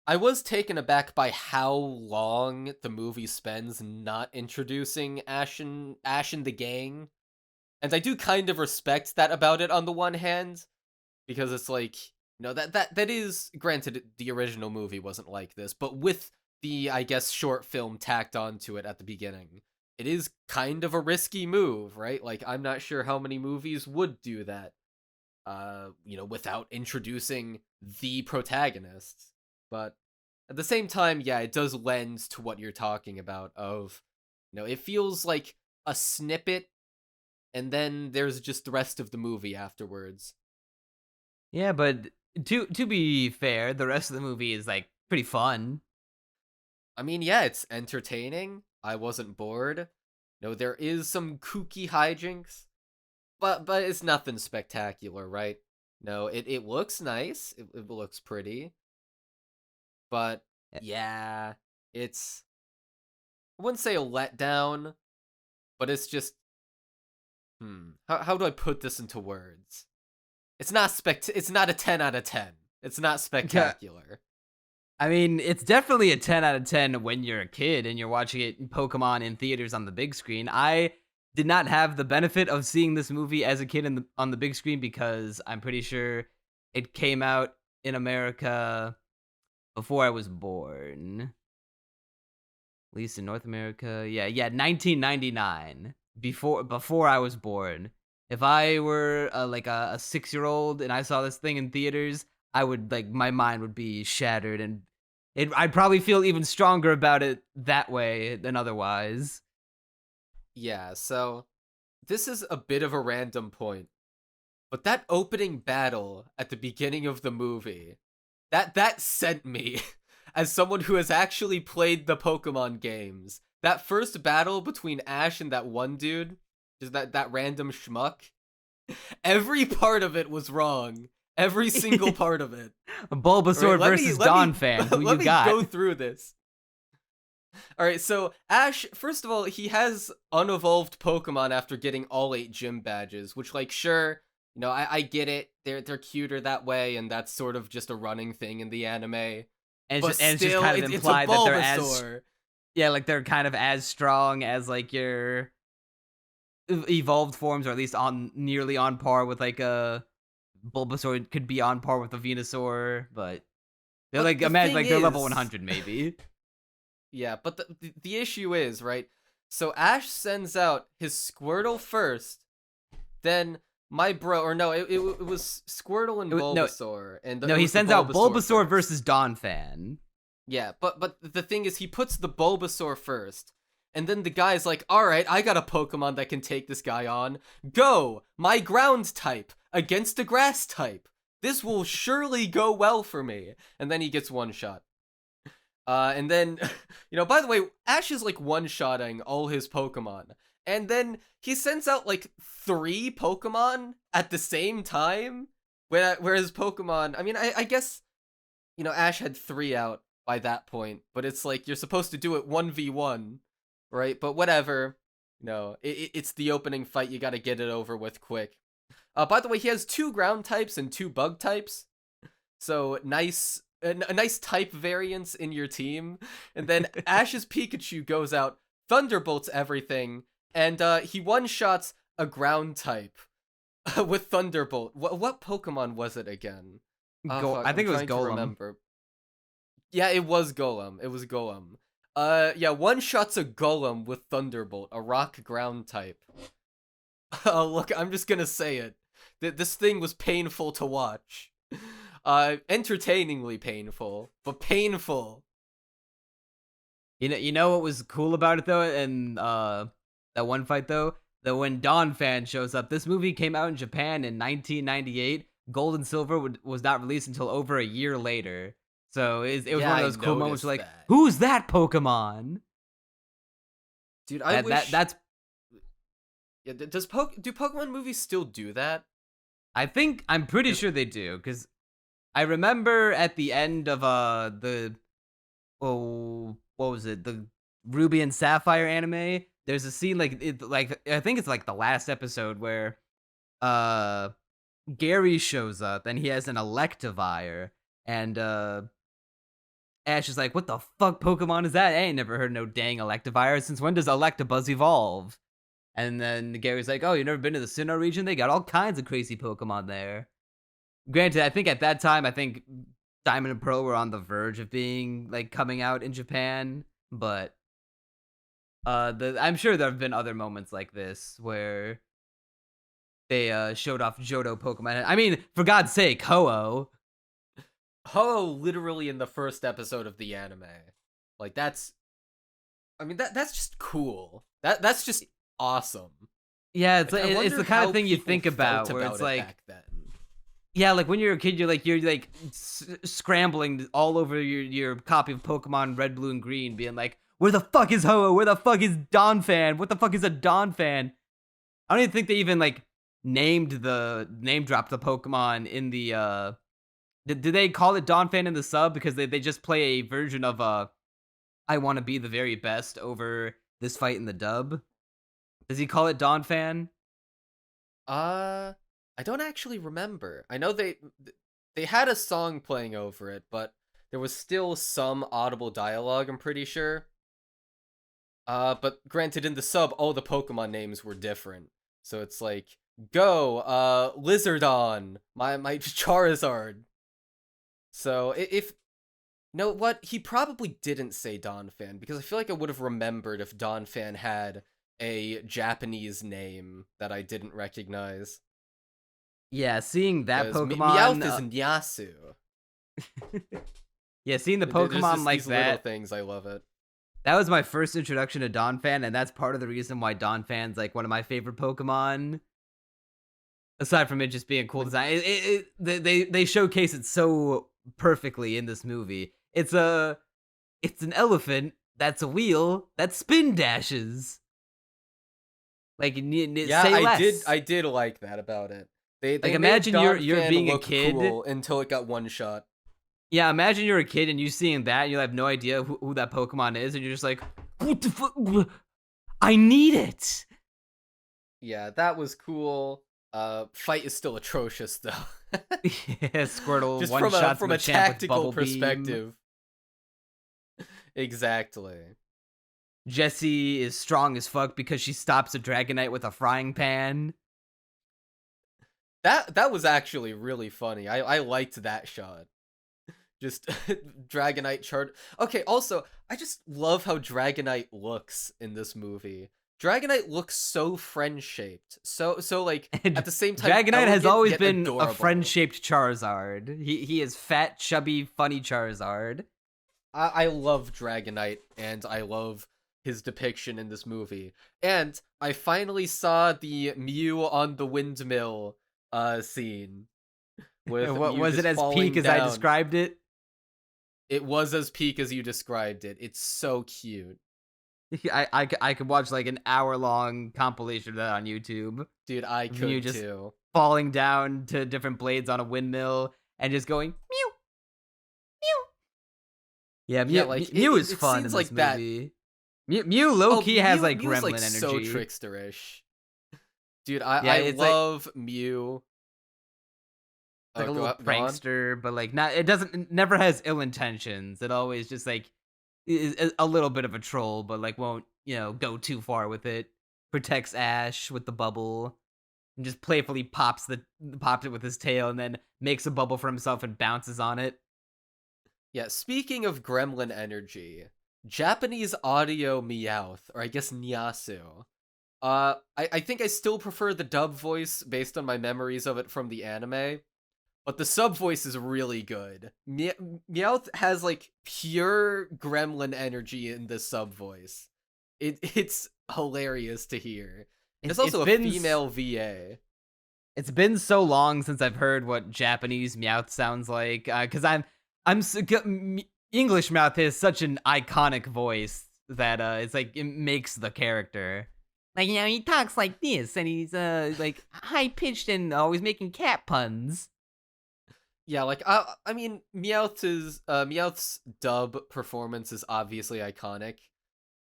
I was taken aback by how long the movie spends not introducing Ash and the gang. And I do kind of respect that about it on the one hand, because it's like, that is, granted, the original movie wasn't like this, but with the, I guess, short film tacked onto it at the beginning, it is kind of a risky move, right? Like, I'm not sure how many movies would do that, without introducing the protagonists. But at the same time, yeah, it does lend to what you're talking about of, it feels like a snippet, and then there's just the rest of the movie afterwards. Yeah, but to be fair, the rest of the movie is like pretty fun. I mean, yeah, it's entertaining. I wasn't bored. There is some kooky hijinks, but it's nothing spectacular, right? No, it looks nice. It looks pretty. But yeah, it's, I wouldn't say a letdown, but it's just, how do I put this into words? It's not it's not a 10 out of 10. It's not spectacular. I mean, it's definitely a 10 out of 10 when you're a kid and you're watching it Pokemon in theaters on the big screen. I did not have the benefit of seeing this movie as a kid on the big screen because I'm pretty sure it came out in America before I was born. At least in North America. Yeah, 1999. Before I was born. If I were like a 6-year-old and I saw this thing in theaters, I would like my mind would be shattered, and I'd probably feel even stronger about it that way than otherwise. Yeah, so this is a bit of a random point, but that opening battle at the beginning of the movie, that sent me as someone who has actually played the Pokemon games. That first battle between Ash and that one dude, just that random schmuck, every part of it was wrong. Every single part of it. Bulbasaur versus Donphan. Who you got? Let me go through this. All right, so Ash, first of all, he has unevolved Pokemon after getting all 8 gym badges, which, like, sure, I get it. They're cuter that way, and that's sort of just a running thing in the anime. And but it's still, just kind of implied that they're as they're kind of as strong as like your evolved forms, or at least nearly on par with like a Bulbasaur could be on par with a Venusaur, but they're like, imagine like they're level 100 maybe. Yeah, but the issue is, right? So Ash sends out his Squirtle first, then my bro, or no, it was Squirtle and Bulbasaur. He sends out Bulbasaur versus Donphan. Yeah, but the thing is, he puts the Bulbasaur first, and then the guy's like, alright, I got a Pokemon that can take this guy on. Go! My ground type against a grass type. This will surely go well for me. And then he gets one shot. And then, by the way, Ash is like one-shotting all his Pokemon. And then he sends out like 3 Pokemon at the same time. Whereas Pokemon, I mean, I guess, Ash had 3 out by that point. But it's like, you're supposed to do it 1v1, right? But whatever. It's the opening fight. You gotta get it over with quick. By the way, he has 2 ground types and 2 bug types. So nice. A nice type variance in your team. And then Ash's Pikachu goes out, thunderbolts everything, and he one-shots a ground type with Thunderbolt. What Pokemon was it again? I think it was Golem. Remember. Yeah, it was Golem. Yeah, one-shots a Golem with Thunderbolt, a rock ground type. Oh, look, I'm just gonna say it. This thing was painful to watch. Entertainingly painful, but painful. You know what was cool about it though, and that one fight though? that when Dawn Fan shows up, this movie came out in Japan in 1998. Gold and Silver was not released until over a year later. So it was Yeah, one of I those cool moments noticed where, like, that. who's that Pokemon? Dude, I wish. That's Yeah, do Pokemon movies still do that? I'm pretty sure they do, because I remember at the end of what was it? The Ruby and Sapphire anime. There's a scene like I think it's like the last episode where uh Gary shows up and he has an Electivire, and Ash is like, "What the fuck Pokemon is that? I ain't never heard no dang Electivire. Since when does Electabuzz evolve?" And then Gary's like, "Oh, you never been to the Sinnoh region? They got all kinds of crazy Pokemon there." Granted, I think at that time, Diamond and Pearl were on the verge of being like coming out in Japan, but I'm sure there have been other moments like this where they showed off Johto Pokemon. I mean, for God's sake, Ho-Oh. Ho literally in the first episode of the anime. Like that's that's just cool. That's just awesome. Yeah, it's Like, I it's wonder the kind how of thing you people think about felt where it's it like, back then. yeah, like when you're a kid, you're like scrambling all over your copy of Pokemon Red, Blue, and Green, being like, "Where the fuck is Ho-Oh? Where the fuck is Donphan? What the fuck is a Donphan?" I don't even think they even like name dropped the Pokemon in the Did they call it Donphan in the sub, because they just play a version of I want to be the very best over this fight in the dub? Does he call it Donphan? I don't actually remember. I know they had a song playing over it, but there was still some audible dialogue, I'm pretty sure. But granted, in the sub, all the Pokemon names were different. So it's like, go, Lizardon, my Charizard. So if no, what, he probably didn't say Donphan, because I feel like I would have remembered if Donphan had a Japanese name that I didn't recognize. Yeah, seeing that 'Cause Pokemon. Meowth is Nyasu. Yeah, seeing the There's Pokemon just like these little that. things, I love it. That was my first introduction to Donphan, and that's part of the reason why Donphan's like one of my favorite Pokemon. Aside from it just being cool design, they showcase it so perfectly in this movie. It's an elephant that's a wheel that spin dashes. Like, Yeah, say less. I did like that about it. They Like, made imagine you're Donphan being a look kid. cool until it got one shot. Yeah, imagine you're a kid and you seeing that and you have no idea who that Pokemon is, and you're just like, what the fuck? I need it. Yeah, that was cool. Fight is still atrocious though. Yeah, Squirtle Just one shot from a tactical perspective. Exactly. Jessie is strong as fuck because she stops a Dragonite with a frying pan. That was actually really funny. I liked that shot. Just Dragonite chart. Okay, also, I just love how Dragonite looks in this movie. Dragonite looks so friend-shaped. So like, at the same time, Dragonite has always yet been adorable. a friend-shaped Charizard. He is fat, chubby, funny Charizard. I love Dragonite, and I love his depiction in this movie. And I finally saw the Mew on the windmill scene. With What Mew was it just as falling peak as I down. described it? It was as peak as you described it. It's so cute. I could watch like an hour-long compilation of that on YouTube. Dude, I Mew could just too. falling down to different blades on a windmill and just going mew, mew. Yeah, Mew, Yeah, like, Mew it- is it fun in seems this like that- movie. Mew low-key has like Mew's, gremlin like, energy. so tricksterish. Dude, Yeah, I it's like- love Mew. Like a Go little on. prankster, but like not. It never has ill intentions. It always just like is a little bit of a troll, but like won't go too far with it. Protects Ash with the bubble, and just playfully pops it with his tail, and then makes a bubble for himself and bounces on it. Yeah, speaking of gremlin energy, Japanese audio Meowth, or I guess Nyasu. I think I still prefer the dub voice based on my memories of it from the anime. But the sub voice is really good. Meowth has like pure gremlin energy in the sub voice. It's hilarious to hear. It's It's also a been female VA. it's been so long since I've heard what Japanese Meowth sounds like. Because English Meowth has such an iconic voice that it's like it makes the character. Like, he talks like this, and he's like high pitched and always making cat puns. Yeah, like I mean, Meowth's dub performance is obviously iconic,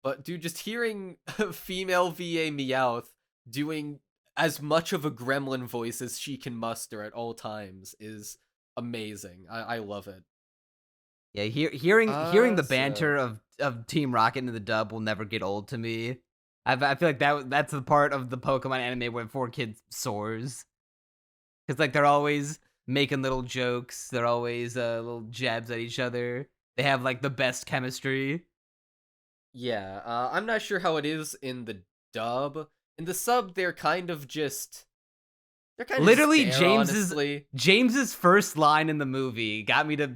but dude, just hearing female VA Meowth doing as much of a gremlin voice as she can muster at all times is amazing. I love it. Yeah, hearing the So banter of Team Rocket in the dub will never get old to me. I feel like that's the part of the Pokemon anime where 4Kids soars, because like they're always making little jokes, they're always little jabs at each other. They have like the best chemistry. yeah, I'm not sure how it is in the dub. In the sub, they're kind of just Literally, there, James's honestly. James's first line in the movie got me to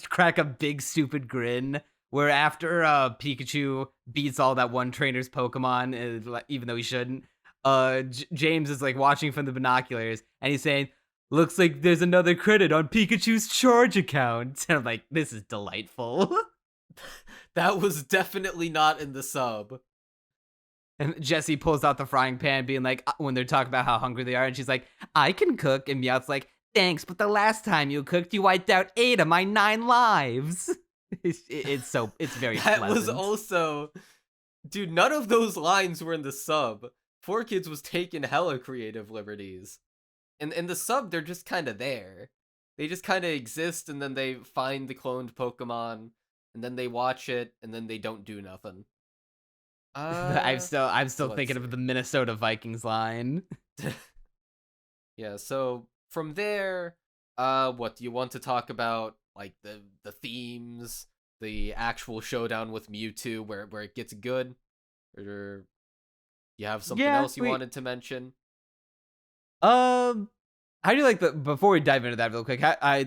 crack a big stupid grin. Where after Pikachu beats all that one trainer's Pokemon, even though he shouldn't, James is like watching from the binoculars, and he's saying, "Looks like there's another credit on Pikachu's charge account." And I'm like, "This is delightful." That was definitely not in the sub. And Jessie pulls out the frying pan, being like, when they're talking about how hungry they are, and she's like, "I can cook," and Meowth's like, "Thanks, but the last time you cooked, you wiped out 8 of my 9 lives." It's very That pleasant. was also, dude, none of those lines were in the sub. 4Kids was taking hella creative liberties. In the sub, they're just kind of there. They just kind of exist, and then they find the cloned Pokemon, and then they watch it, and then they don't do nothing. I'm still let's thinking of the Minnesota Vikings line. Yeah, so from there, what do you want to talk about? Like the themes, the actual showdown with Mewtwo, where it gets good, or you have something else you wanted to mention? How do you like before we dive into that real quick?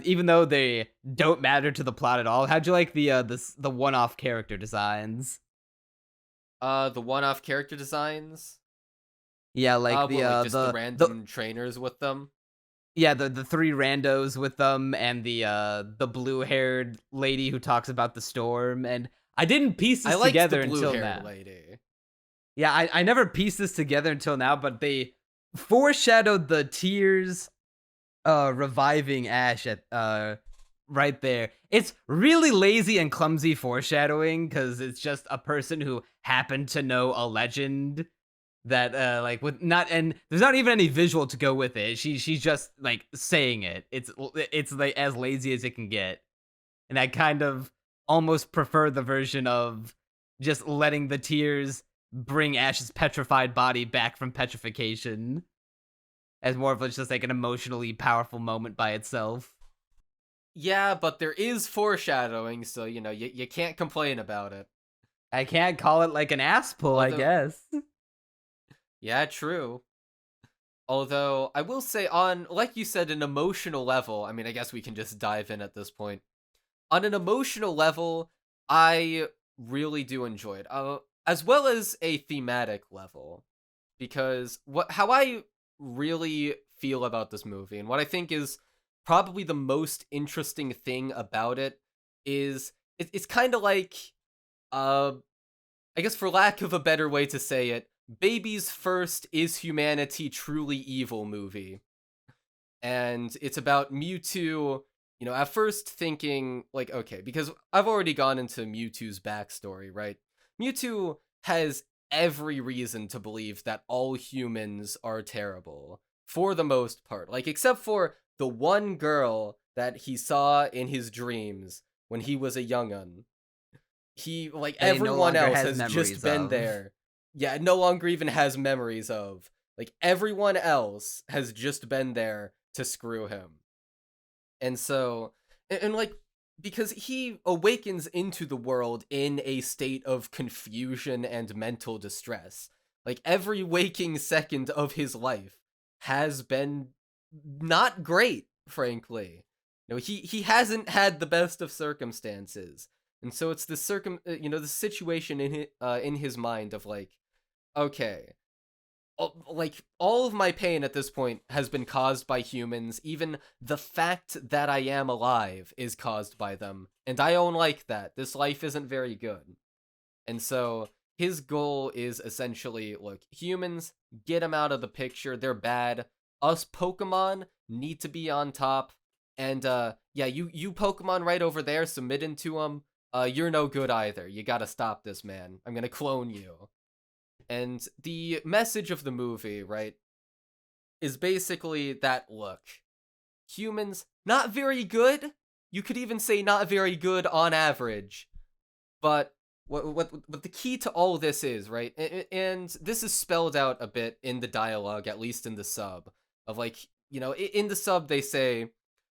Even though they don't matter to the plot at all, how'd you like the one-off character designs? The one-off character designs. Yeah, like just the random trainers with them. Yeah, the 3 randos with them, and the blue-haired lady who talks about the storm. And I didn't piece this together until now. Lady. Yeah, I never pieced this together until now, but they foreshadowed the tears reviving Ash at right there. It's really lazy and clumsy foreshadowing, because it's just a person who happened to know a legend that like with not, and there's not even any visual to go with it. She's just like saying it. It's like as lazy as it can get. And I kind of almost prefer the version of just letting the tears bring Ash's petrified body back from petrification, as more of just like an emotionally powerful moment by itself. Yeah, but there is foreshadowing, so you can't complain about it. I can't call it like an ass pull, I guess. Yeah, true. Although, I will say on, like you said, an emotional level, I mean, I guess we can just dive in at this point. On an emotional level, I really do enjoy it, as well as a thematic level. Because how I really feel about this movie, and what I think is probably the most interesting thing about it, is it's kind of like, I guess for lack of a better way to say it, Baby's first Is Humanity Truly Evil movie. And it's about Mewtwo, at first thinking, like, okay, because I've already gone into Mewtwo's backstory, right? Mewtwo has every reason to believe that all humans are terrible, for the most part. Like, except for the one girl that he saw in his dreams when he was a young'un. He, like, everyone else has just been there. Yeah, no longer even has memories of. Like, everyone else has just been there to screw him. And so, and like, because he awakens into the world in a state of confusion and mental distress. Like, every waking second of his life has been not great, frankly. He hasn't had the best of circumstances. And so it's the the situation in his mind of like, okay, like all of my pain at this point has been caused by humans. Even the fact that I am alive is caused by them, and I don't like that. This life isn't very good. And so his goal is essentially, look, humans, get them out of the picture. They're bad. Us Pokemon need to be on top. And yeah, you Pokemon right over there, submitting to him. You're no good either. You gotta stop this, man. I'm gonna clone you. And the message of the movie, right, is basically that, look, humans, not very good. You could even say not very good on average. But what the key to all of this is, right, and this is spelled out a bit in the dialogue, at least in the sub, of like, in the sub they say,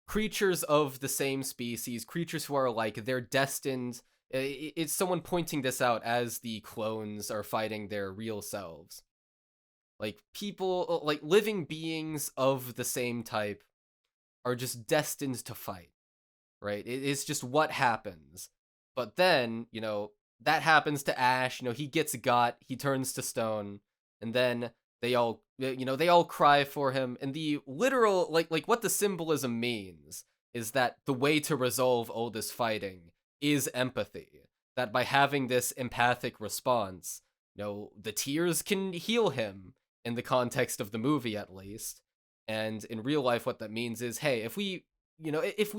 creatures of the same species, creatures who are alike, they're destined. It's someone pointing this out as the clones are fighting their real selves. Like, people, like living beings of the same type are just destined to fight, right? It's just what happens. But then, that happens to Ash. He gets got, he turns to stone, and then they all, they all cry for him. And the literal, like what the symbolism means is that the way to resolve all this fighting is empathy. That by having this empathic response, the tears can heal him, in the context of the movie at least. And in real life, what that means is, hey, if we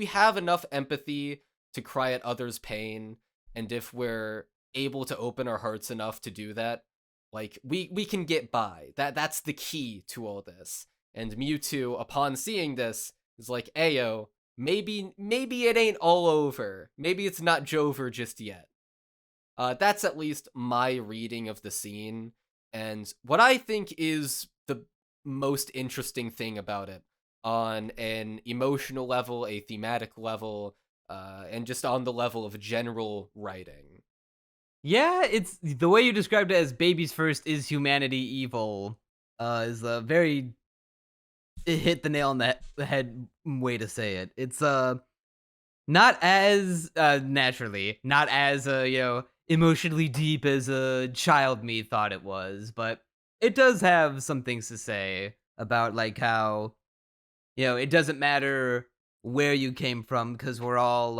have enough empathy to cry at others' pain, and if we're able to open our hearts enough to do that, like, we can get by. That's the key to all this. And Mewtwo, upon seeing this, is like, ayo, maybe it ain't all over. Maybe it's not Jover just yet. That's at least my reading of the scene. And what I think is the most interesting thing about it, on an emotional level, a thematic level, and just on the level of general writing. Yeah, it's the way you described it as baby's first is humanity evil, is a very, it hit the nail on the head way to say it. It's not as naturally, not as emotionally deep as a child me thought it was, but it does have some things to say about like how it doesn't matter where you came from, because we're all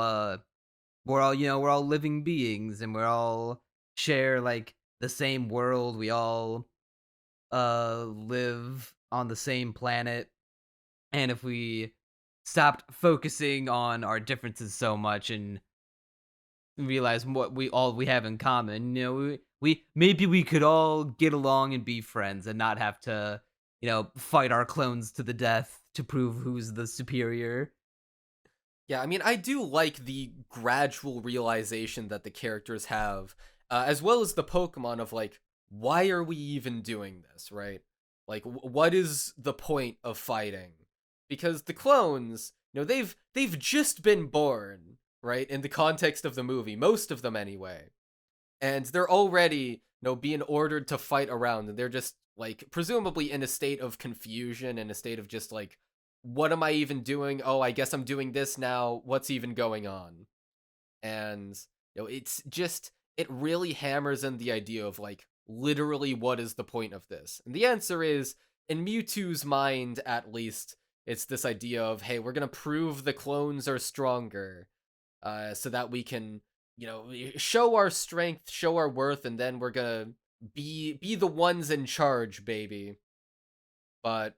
living beings, and we're all share like the same world. We all live on the same planet, and if we stopped focusing on our differences so much and realize what we have in common, we maybe we could all get along and be friends and not have to fight our clones to the death to prove who's the superior. Yeah, I mean, I do like the gradual realization that the characters have, as well as the Pokemon of like, why are we even doing this, right? Like, what is the point of fighting? Because the clones, they've just been born, right? In the context of the movie, most of them anyway, and they're already, being ordered to fight around, and they're just like presumably in a state of confusion, in a state of just like, what am I even doing? Oh, I guess I'm doing this now. What's even going on? And it's just, it really hammers in the idea of like, literally, what is the point of this? And the answer is, in Mewtwo's mind at least, it's this idea of, hey, we're gonna prove the clones are stronger, so that we can, show our strength, show our worth, and then we're gonna be the ones in charge, baby. But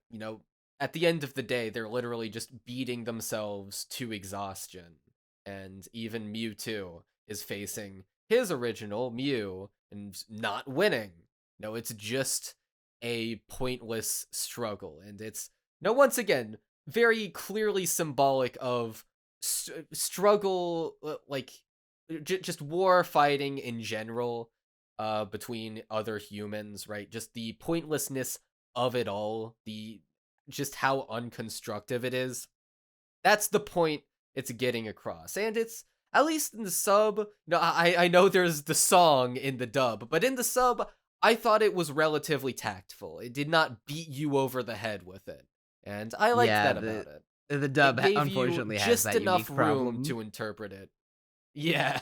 at the end of the day, they're literally just beating themselves to exhaustion. And even Mewtwo is facing his original Mew and not winning. It's just a pointless struggle. And it's, once again, very clearly symbolic of struggle, like, just war fighting in general, between other humans, right? Just the pointlessness of it all, just how unconstructive it is. That's the point it's getting across. And it's, at least in the sub, I know there's the song in the dub, but in the sub, I thought it was relatively tactful. It did not beat you over the head with it. And I liked that about it. The dub It gave unfortunately you has just that enough unique room problem. to interpret it. Yeah.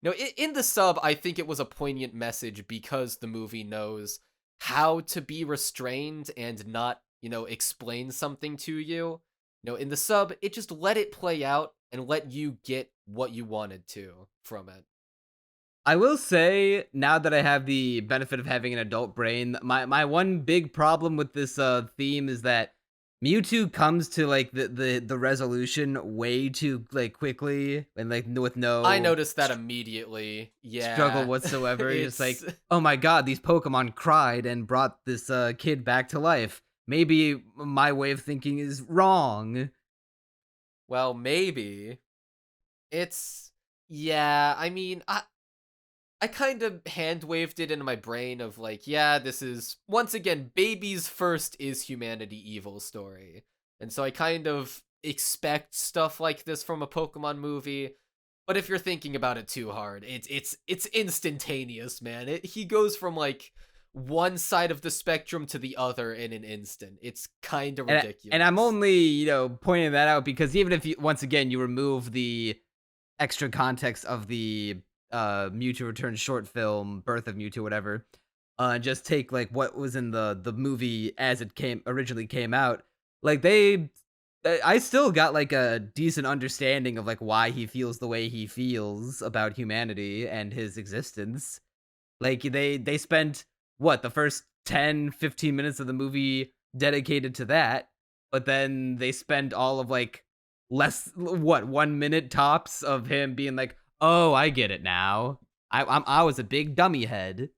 No, in the sub, I think it was a poignant message because the movie knows how to be restrained and not, explain something to you. In the sub, it just let it play out and let you get what you wanted to from it. I will say, now that I have the benefit of having an adult brain, my one big problem with this theme is that Mewtwo comes to like the resolution way too like quickly and like with I no noticed that immediately. struggle Yeah. whatsoever. You're just like, It's oh my god, these Pokemon cried and brought this kid back to life. Maybe my way of thinking is wrong. well, maybe. It's yeah, I mean, I kind of hand waved it into my brain of like, yeah, this is once again baby's first is humanity evil story. And so I kind of expect stuff like this from a Pokemon movie. But if you're thinking about it too hard, it's instantaneous, man. He goes from like one side of the spectrum to the other in an instant. It's kind of ridiculous. And I'm only, pointing that out because even if you once again you remove the extra context of the Mewtwo Returns short film, Birth of Mewtwo, whatever, just take like what was in the movie as it originally came out. Like I still got like a decent understanding of like why he feels the way he feels about humanity and his existence. Like they spent what the first 10-15 minutes of the movie dedicated to that, but then they spend all of like less what 1 minute tops of him being like, oh, I get it now. I was a big dummy head.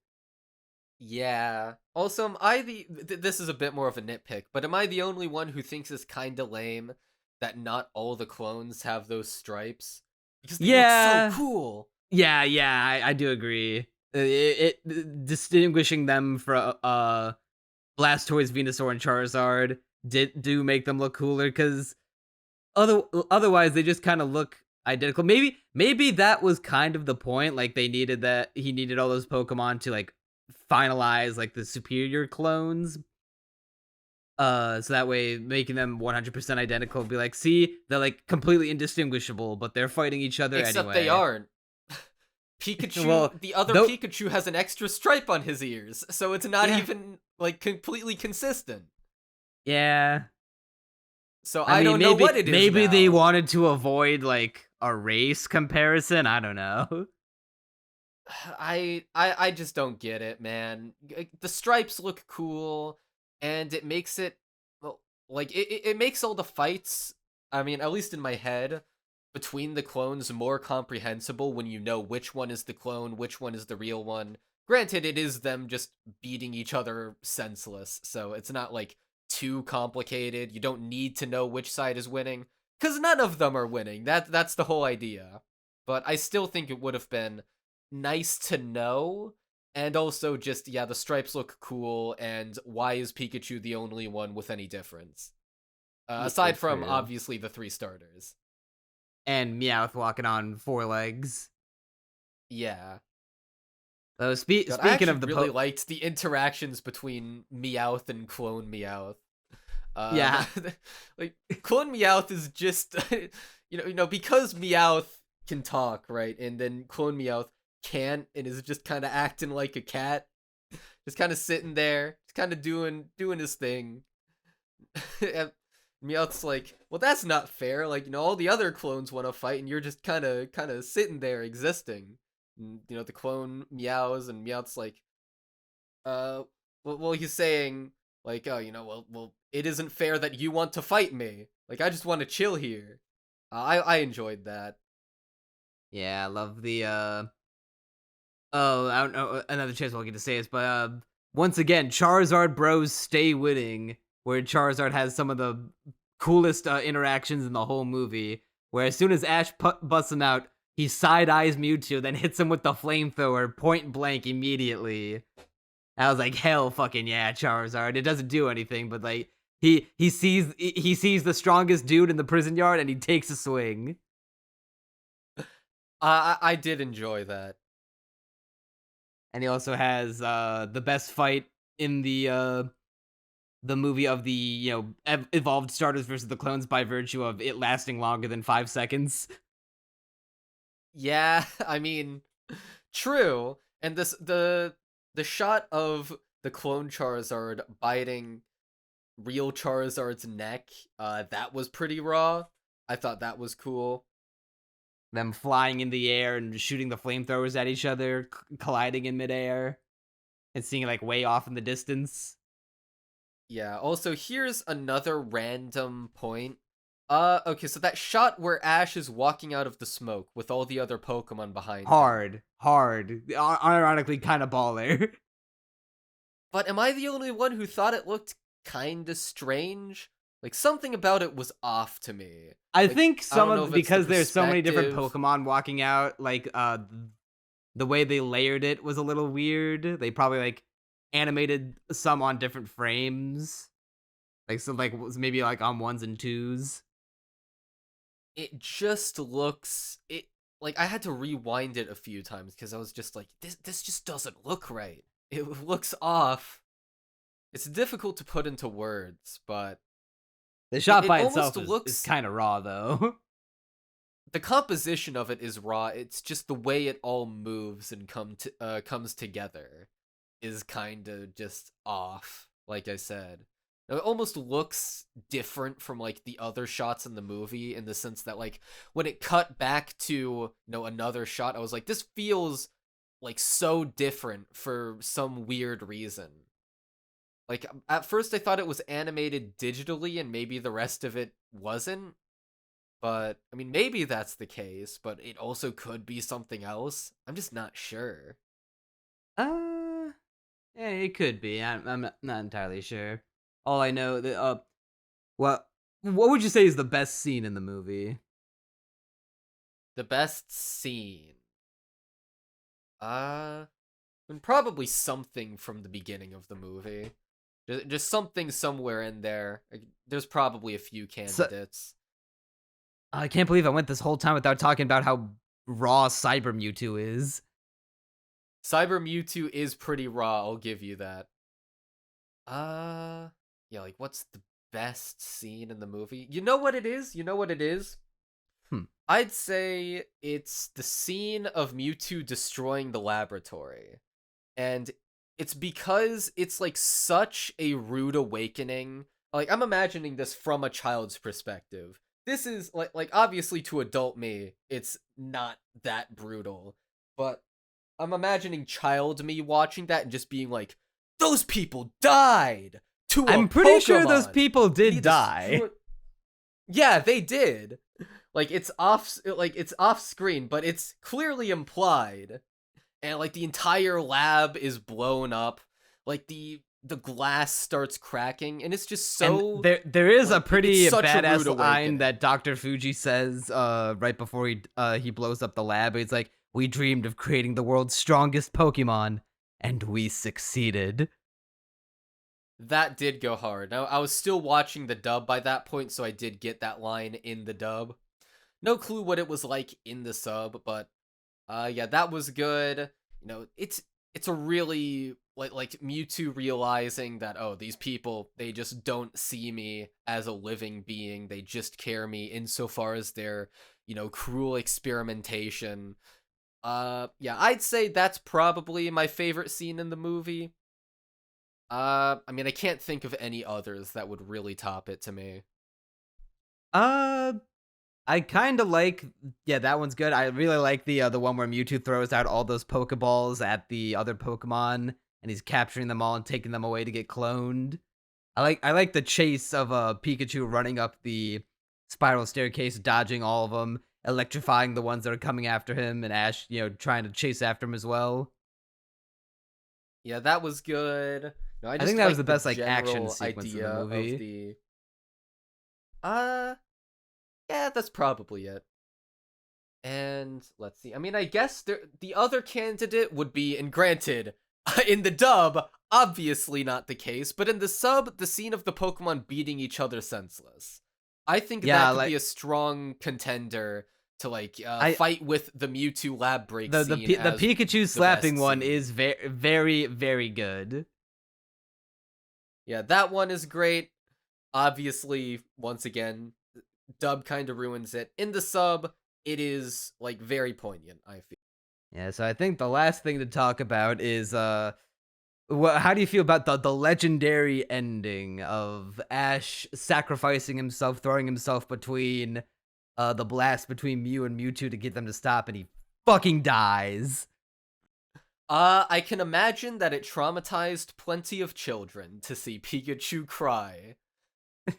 Yeah. Also, am I this is a bit more of a nitpick, but am I the only one who thinks it's kind of lame that not all the clones have those stripes? Because they Yeah. look so cool. Yeah, I do agree. Distinguishing them from Blastoise, Venusaur, and Charizard do make them look cooler because otherwise they just kind of look identical. Maybe that was kind of the point. Like he needed all those Pokemon to like finalize like the superior clones. So that way making them 100% identical would be like, see, they're like completely indistinguishable, but they're fighting each other Except anyway. they aren't. Pikachu, Well, the other Pikachu has an extra stripe on his ears, so it's not even like completely consistent. Yeah. So I don't know what it is. Maybe now. they wanted to avoid like a race comparison. I don't know. I just don't get it, man. The stripes look cool, and it makes it well, like it makes all the fights. I mean, at least in my head, between the clones more comprehensible when you know which one is the clone, which one is the real one. Granted, it is them just beating each other senseless, so it's not like too complicated. You don't need to know which side is winning, because none of them are winning. That's the whole idea. But I still think it would have been nice to know, and also just, yeah, the stripes look cool, and why is Pikachu the only one with any difference? Aside from, true. obviously, the 3 starters. And Meowth walking on 4 legs. Yeah. So God, I speaking actually of the really liked the interactions between Meowth and Clone Meowth. Yeah. Like, Clone Meowth is just, because Meowth can talk, right? And then Clone Meowth can't and is just kind of acting like a cat. Just kind of sitting there, just kind of doing his thing. And Meowth's like, well, that's not fair. Like, all the other clones want to fight, and you're just kind of sitting there existing. And, the clone meows, and Meowth's like, well, he's saying, like, oh, well, it isn't fair that you want to fight me. Like, I just want to chill here. I enjoyed that. Yeah, I love the oh, I don't know another chance we'll get to say this, but once again, Charizard bros stay winning, where Charizard has some of the coolest interactions in the whole movie, where as soon as Ash busts him out, he side-eyes Mewtwo, then hits him with the flamethrower point blank immediately. I was like, hell fucking yeah, Charizard. It doesn't do anything, but like he sees the strongest dude in the prison yard and he takes a swing. I did enjoy that. And he also has the best fight in the movie of the evolved starters versus the clones by virtue of it lasting longer than 5 seconds. Yeah, I mean, true. And the shot of the clone Charizard biting real Charizard's neck, that was pretty raw. I thought that was cool. Them flying in the air and shooting the flamethrowers at each other, colliding in midair, and seeing like way off in the distance. Yeah, also here's another random point. Okay, so that shot where Ash is walking out of the smoke with all the other Pokemon behind him. Hard. Ironically, kind of baller. But am I the only one who thought it looked kinda strange? Like, something about it was off to me. I Like, think I don't know if it's the because there's so many different perspective. Pokemon walking out, like the way they layered it was a little weird. They probably like animated some on different frames, like some like was maybe like on ones and twos. It just looks like I had to rewind it a few times because I was just like, this just doesn't look right. It looks off. It's difficult to put into words, but The shot it by almost itself is looks kind of raw though. the composition of it is raw. It's just the way it all moves and comes together is kind of just off. Like I said, it almost looks different from like the other shots in the movie in the sense that like when it cut back to another shot, I was like, this feels like so different for some weird reason. Like at first I thought it was animated digitally and maybe the rest of it wasn't. But, I mean, maybe that's the case, but it also could be something else. I'm just not sure. uh, yeah, it could be. I'm not entirely sure. All I know that what would you say is the best scene in the movie? The best scene. And probably something from the beginning of the movie. Just something somewhere in there. Like, there's probably a few candidates. I can't believe I went this whole time without talking about how raw Cyber Mewtwo is. Cyber Mewtwo is pretty raw, I'll give you that. Yeah, like, what's the best scene in the movie? You know what it is? I'd say it's the scene of Mewtwo destroying the laboratory. And it's because it's like such a rude awakening. Like, I'm imagining this from a child's perspective. This is like obviously to adult me, it's not that brutal. But I'm imagining child me watching that and just being like, those people died to a I'm pretty sure those Pokemon. people They did die. Yeah, they did. Like it's off screen, but it's clearly implied. And like the entire lab is blown up. Like the glass starts cracking, and it's just so. And there is like, a pretty it's such a badass rude line awakening. that Dr. Fuji says right before he blows up the lab. He's like, "We dreamed of creating the world's strongest Pokemon, and we succeeded." That did go hard. Now I was still watching the dub by that point, so I did get that line in the dub. No clue what it was like in the sub, but yeah, that was good. It's a really like Mewtwo realizing that, oh, these people, they just don't see me as a living being. They just care me insofar as their, cruel experimentation. Yeah, I'd say that's probably my favorite scene in the movie. I mean, I can't think of any others that would really top it to me. I kind of like, yeah, that one's good. I really like the one where Mewtwo throws out all those Pokeballs at the other Pokemon, and he's capturing them all and taking them away to get cloned. I like the chase of Pikachu running up the spiral staircase, dodging all of them, electrifying the ones that are coming after him, and Ash, trying to chase after him as well. Yeah, that was good. No, I I just think that was like the best like action general sequence in idea the of movie. the. Yeah, that's probably it. And let's see. I mean, I guess the other candidate would be, and granted, in the dub, obviously not the case, but in the sub, the scene of the Pokemon beating each other senseless. I think Yeah, that could like be a strong contender to like I fight with the Mewtwo lab break the scene the as Pikachu the slapping best one scene. is very very good. Yeah, that one is great. Obviously, once again, dub kind of ruins it. In the sub, it is like very poignant, I feel. Yeah, so I think the last thing to talk about is How do you feel about the legendary ending of Ash sacrificing himself, throwing himself between the blast between Mew and Mewtwo to get them to stop, and he fucking dies? I can imagine that it traumatized plenty of children to see Pikachu cry.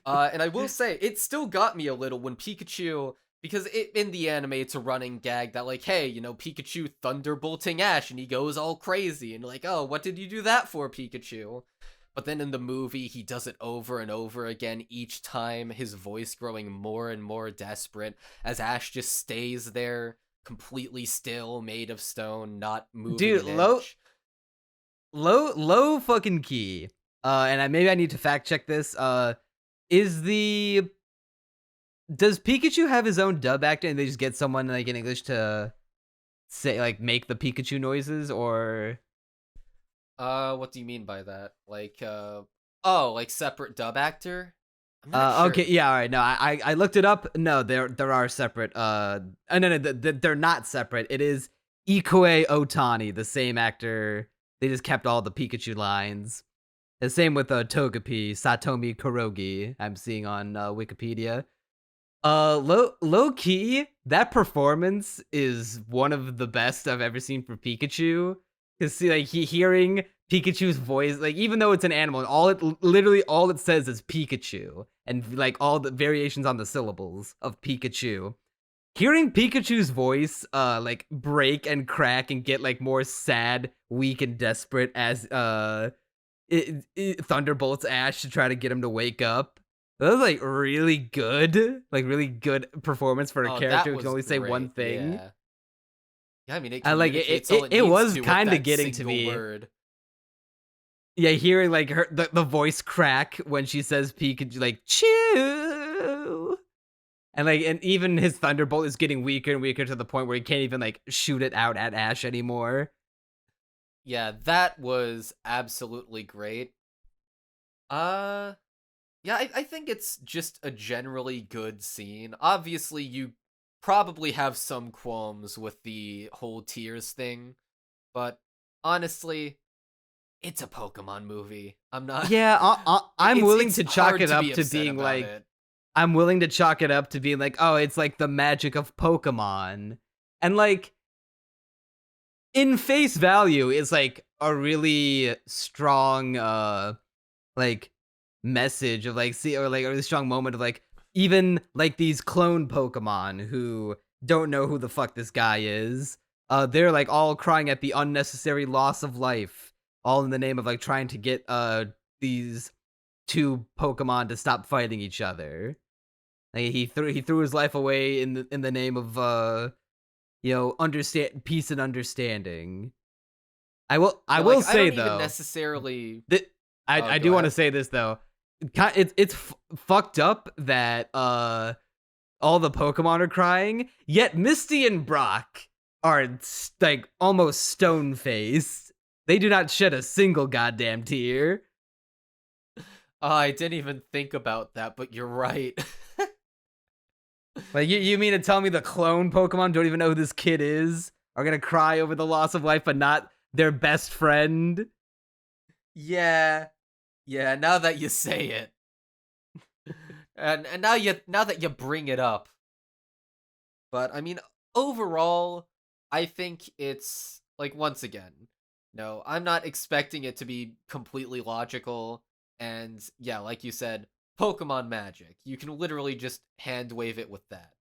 And I will say, it still got me a little when Pikachu, because in the anime, it's a running gag that, like, hey, Pikachu thunderbolting Ash, and he goes all crazy, and like, oh, what did you do that for, Pikachu? But then in the movie, he does it over and over again, each time, his voice growing more and more desperate, as Ash just stays there, completely still, made of stone, not moving Dude, an inch. low fucking key. And maybe I need to fact check this. Does Pikachu have his own dub actor and they just get someone like in English to say like make the Pikachu noises, or What do you mean by that? Like, like separate dub actor? I'm not sure. okay, yeah, all right. No, I looked it up. No, there are separate. No, they're not separate. It is Ikoe Otani, the same actor. They just kept all the Pikachu lines. The same with Togepi, Satomi Kurogi. I'm seeing on Wikipedia. Low key, that performance is one of the best I've ever seen for Pikachu. Cause see, like hearing Pikachu's voice, like even though it's an animal, literally all it says is Pikachu, and like all the variations on the syllables of Pikachu. Hearing Pikachu's voice, like break and crack and get like more sad, weak, and desperate as it thunderbolts Ash to try to get him to wake up. That was like really good performance for a Oh, character that who was can only say one great, thing. Yeah. Yeah, I mean, it I like communicates all it it needs was to with kind of that getting to single me. word. Yeah, hearing like the voice crack when she says Pikachu, like chew, and even his thunderbolt is getting weaker and weaker to the point where he can't even like shoot it out at Ash anymore. Yeah, that was absolutely great. Yeah, I think it's just a generally good scene. Obviously, you probably have some qualms with the whole tears thing, but honestly, it's a Pokemon movie. I'm not. Yeah, I'm willing It's to chalk hard it to up be to upset being about like, it. I'm willing to chalk it up to being like, oh, it's like the magic of Pokemon. And like in face value, it's like a really strong like message of like see, or like a really strong moment of like even like these clone Pokemon who don't know who the fuck this guy is. They're like all crying at the unnecessary loss of life, all in the name of like trying to get these two Pokemon to stop fighting each other. Like he threw his life away in the name of understand peace and understanding. I Yeah, will like I say don't even though necessarily. that Oh, I go do want to ahead. say this though. It's fucked up that all the Pokemon are crying, yet Misty and Brock are like almost stone faced. They do not shed a single goddamn tear. Oh, I didn't even think about that, but you're right. Like you mean to tell me the clone Pokemon don't even know who this kid is? Are gonna cry over the loss of life, but not their best friend? Yeah, yeah. Now that you say it, and now that you bring it up, but I mean, overall, I think it's like once again, no, I'm not expecting it to be completely logical, and yeah, like you said, Pokemon magic. You can literally just hand wave it with that.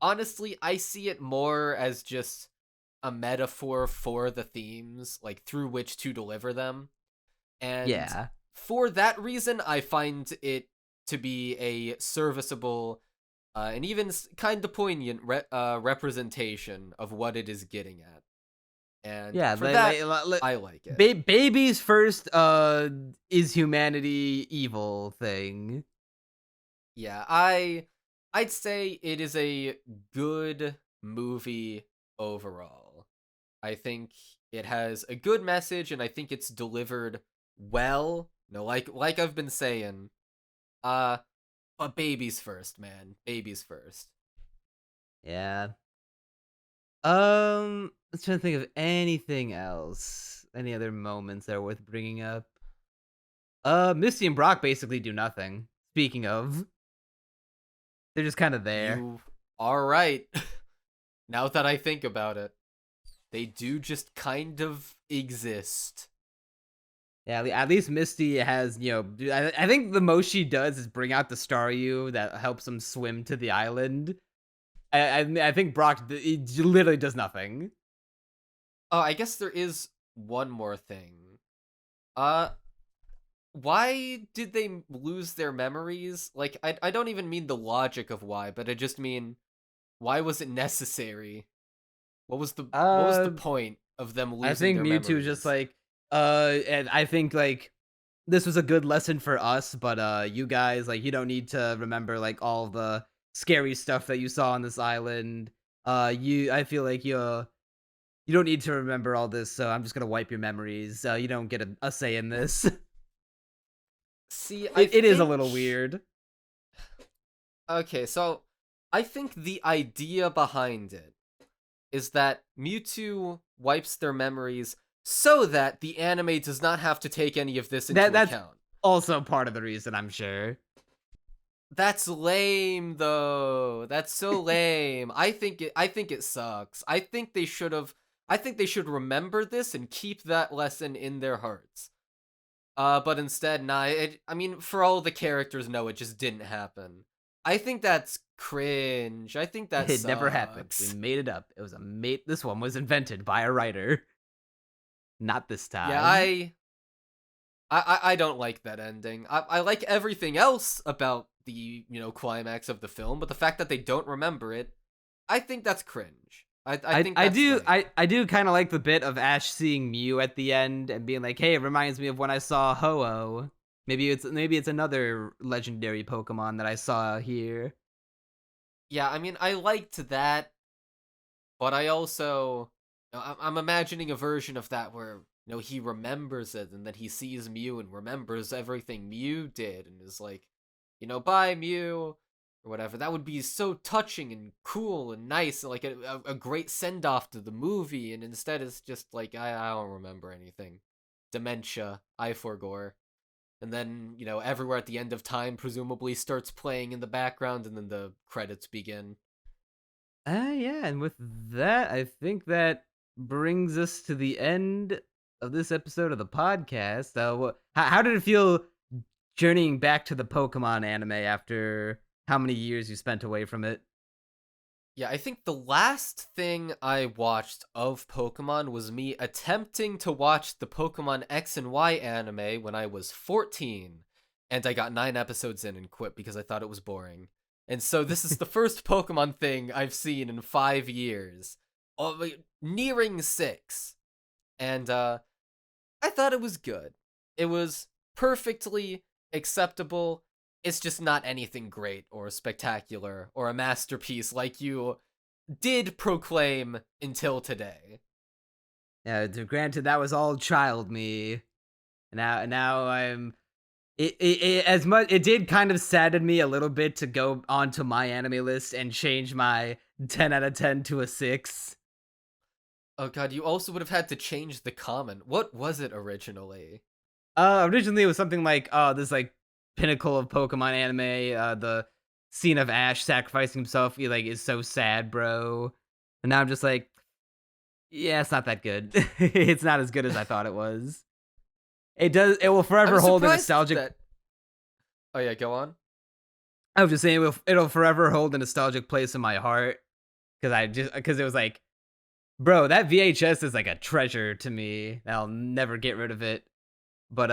Honestly, I see it more as just a metaphor for the themes, like through which to deliver them. And Yeah. for that reason, I find it to be a serviceable and even kind of poignant representation of what it is getting at. And Yeah, for that, I like it. babies first is humanity evil thing. Yeah, I'd say it is a good movie overall. I think it has a good message and I think it's delivered well. No, like I've been saying. But babies first, man. Babies first. Yeah. Let's try to think of anything else. Any other moments that are worth bringing up? Misty and Brock basically do nothing. Speaking of, they're just kind of there. You are right. Now that I think about it, they do just kind of exist. Yeah, at least Misty has, I think the most she does is bring out the Staryu that helps him swim to the island. I think Brock, he literally does nothing. Oh, I guess there is one more thing. Why did they lose their memories? Like, I don't even mean the logic of why, but I just mean, why was it necessary? What was the point of them losing I think their Mewtwo was just memories? and I think like this was a good lesson for us, but you guys, like, you don't need to remember like all the scary stuff that you saw on this island. I feel like you don't need to remember all this, so I'm just gonna wipe your memories. You don't get a say in this. See, It is a little weird. Okay, so I think the idea behind it is that Mewtwo wipes their memories so that the anime does not have to take any of this into That's account. also part of the reason, I'm sure. That's lame, though. That's so lame. I think it sucks. I think they should remember this and keep that lesson in their hearts. But instead, nah. I mean, for all the characters know, it just didn't happen. I think that's cringe. I think that It never happened. sucks. We made it up. It was a mate. This one was invented by a writer. Not this time. Yeah, I don't like that ending. I like everything else about the climax of the film, but the fact that they don't remember it, I think that's cringe. I think that's lame. I do kind of like the bit of Ash seeing Mew at the end and being like, "Hey, it reminds me of when I saw Ho-Oh. Maybe it's another legendary Pokemon that I saw here." Yeah, I mean, I liked that, but I also, I'm imagining a version of that where he remembers it, and then he sees Mew and remembers everything Mew did, and is like, bye Mew, or whatever. That would be so touching and cool and nice, and like a great send off to the movie. And instead, it's just like I don't remember anything. Dementia, I forgore. And then, everywhere at the end of time presumably starts playing in the background, and then the credits begin. Yeah, and with that, I think that brings us to the end of this episode of the podcast. How did it feel journeying back to the Pokemon anime after how many years you spent away from it? Yeah, I think the last thing I watched of Pokemon was me attempting to watch the Pokemon X and Y anime when I was 14, and I got 9 episodes in and quit because I thought it was boring. And so this is the first Pokemon thing I've seen in 5 years, nearing 6. And I thought it was good. It was perfectly acceptable. It's just not anything great or spectacular or a masterpiece like you did proclaim until today. Yeah, granted, that was all child me. Now I'm. As much it did kind of sadden me a little bit to go onto my anime list and change my 10 out of 10 to a 6. Oh god, you also would have had to change the comment. What was it originally? Originally it was something like, oh, this like pinnacle of Pokemon anime, the scene of Ash sacrificing himself, he like is so sad, bro. And now I'm just like, yeah, it's not that good. It's not as good as I thought it was. It will forever hold a nostalgic. Oh yeah, go on. I was just saying it'll forever hold a nostalgic place in my heart because it was like, bro, that VHS is like a treasure to me. I'll never get rid of it. But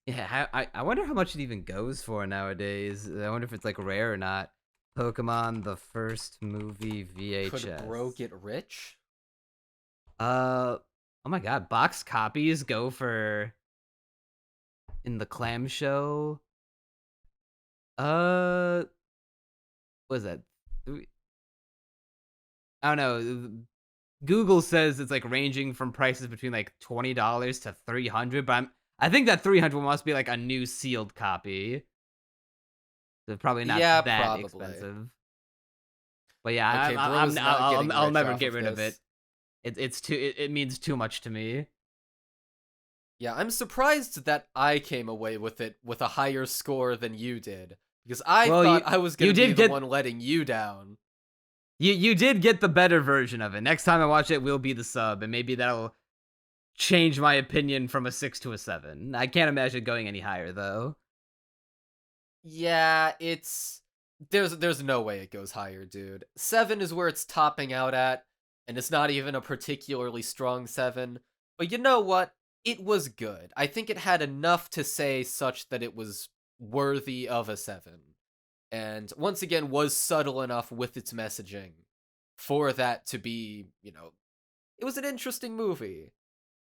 yeah, I wonder how much it even goes for nowadays. I wonder if it's like rare or not. Pokemon the first movie VHS. Could bro get rich? Oh my god, box copies go for in the clam show. What is that? I don't know. Google says it's like ranging from prices between like $20 to $300, but I think that $300 must be like a new sealed copy. So probably not that expensive. But yeah, Okay, I'll never get rid of it. it means too much to me. Yeah, I'm surprised that I came away with it with a higher score than you did, because I Well, thought I was you gonna be did the get one letting you down. you did get the better version of it. Next time I watch it, will be the sub, and maybe that'll change my opinion from a 6 to a 7. I can't imagine it going any higher though. Yeah, there's no way it goes higher, dude. 7 is where it's topping out at, and it's not even a particularly strong 7. But you know what? It was good. I think it had enough to say such that it was worthy of a 7. And once again was subtle enough with its messaging for that to be, it was an interesting movie.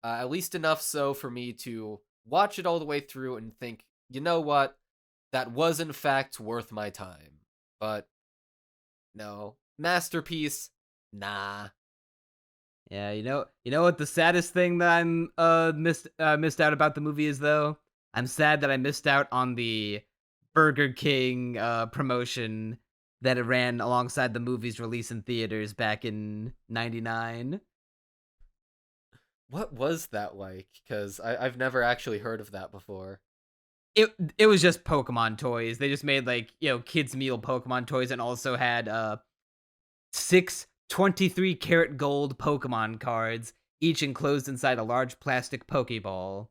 At least enough so for me to watch it all the way through and think, you know what? That was in fact worth my time. But no, masterpiece, nah. Yeah, you know what the saddest thing that I'm missed out about the movie is though? I'm sad that I missed out on the Burger King promotion that it ran alongside the movie's release in theaters back in '99. What was that like? Because I've never actually heard of that before. It was just Pokemon toys. They just made like, kids meal Pokemon toys and also had 6 23-karat gold Pokemon cards, each enclosed inside a large plastic Pokeball.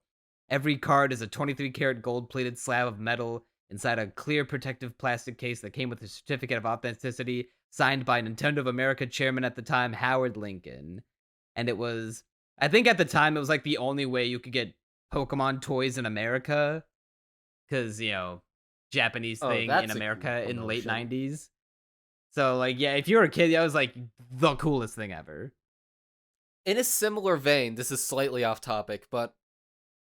Every card is a 23-karat gold-plated slab of metal inside a clear protective plastic case that came with a certificate of authenticity signed by Nintendo of America chairman at the time, Howard Lincoln. And it was, I think at the time, it was like the only way you could get Pokemon toys in America. Because, Japanese Oh, thing that's in a America cool in the late promotion. 90s. So, like, yeah, if you were a kid, that was, like, the coolest thing ever. In a similar vein, this is slightly off topic, but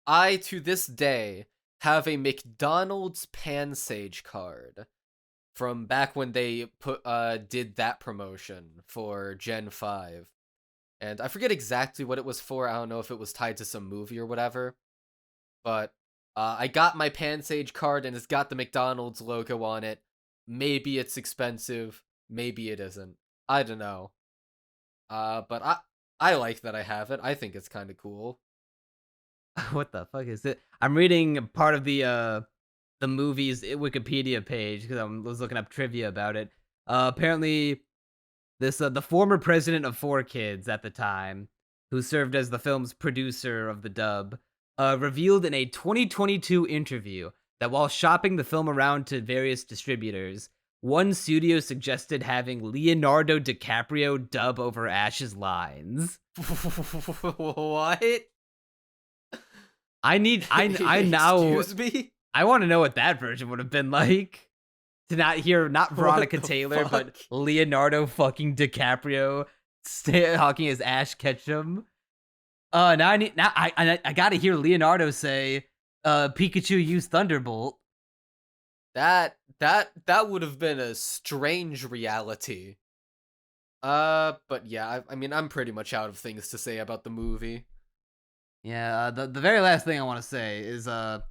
I, to this day, have a McDonald's Pansage card from back when they did that promotion for Gen 5. And I forget exactly what it was for. I don't know if it was tied to some movie or whatever. But I got my Pansage card and it's got the McDonald's logo on it. Maybe it's expensive. Maybe it isn't. I don't know. But I like that I have it. I think it's kind of cool. What the fuck is it? I'm reading part of the movie's Wikipedia page because I was looking up trivia about it. Apparently, this the former president of 4Kids at the time, who served as the film's producer of the dub, revealed in a 2022 interview that while shopping the film around to various distributors, one studio suggested having Leonardo DiCaprio dub over Ash's lines. What? I now Excuse me? I want to know what that version would have been like. To not hear not Veronica What the Taylor, but fuck? Leonardo fucking DiCaprio talking as Ash Ketchum. Now I gotta hear Leonardo say, Pikachu used Thunderbolt. That would have been a strange reality. But yeah, I mean, I'm pretty much out of things to say about the movie. Yeah, the very last thing I want to say is, oh,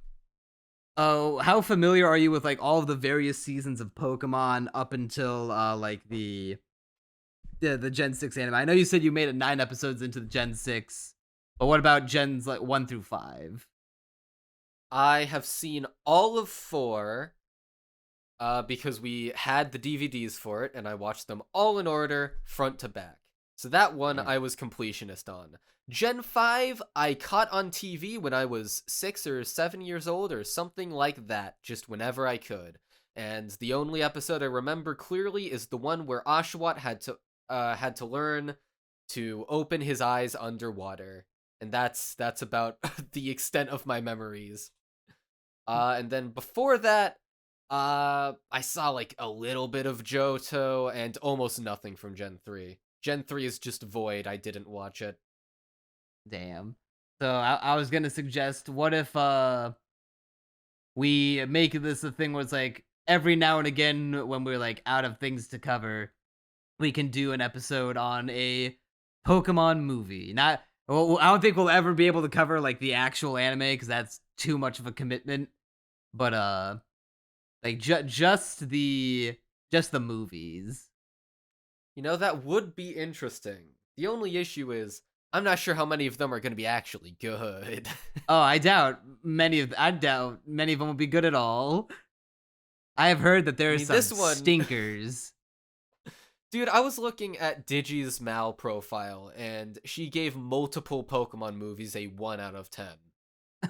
how familiar are you with like all of the various seasons of Pokemon up until like the Gen 6 anime? I know you said you made it 9 episodes into the Gen 6, but what about Gens like 1 through 5? I have seen all of 4, because we had the DVDs for it, and I watched them all in order, front to back. So that one Yeah. I was completionist on. Gen 5, I caught on TV when I was 6 or 7 years old or something like that, just whenever I could. And the only episode I remember clearly is the one where Oshawott had to learn to open his eyes underwater. And that's about the extent of my memories. And then before that, I saw like a little bit of Johto and almost nothing from Gen 3. Gen 3 is just void. I didn't watch it. Damn. So I was gonna suggest, what if we make this a thing where it's like every now and again when we're like out of things to cover, we can do an episode on a Pokemon movie. Not, well, I don't think we'll ever be able to cover like the actual anime because that's too much of a commitment. But like just the movies. You know, that would be interesting. The only issue is I'm not sure how many of them are going to be actually good. Oh, I doubt many of them will be good at all. I have heard that there's this some one- stinkers. Dude, I was looking at Digi's Mal profile, and she gave multiple Pokemon movies a 1 out of 10.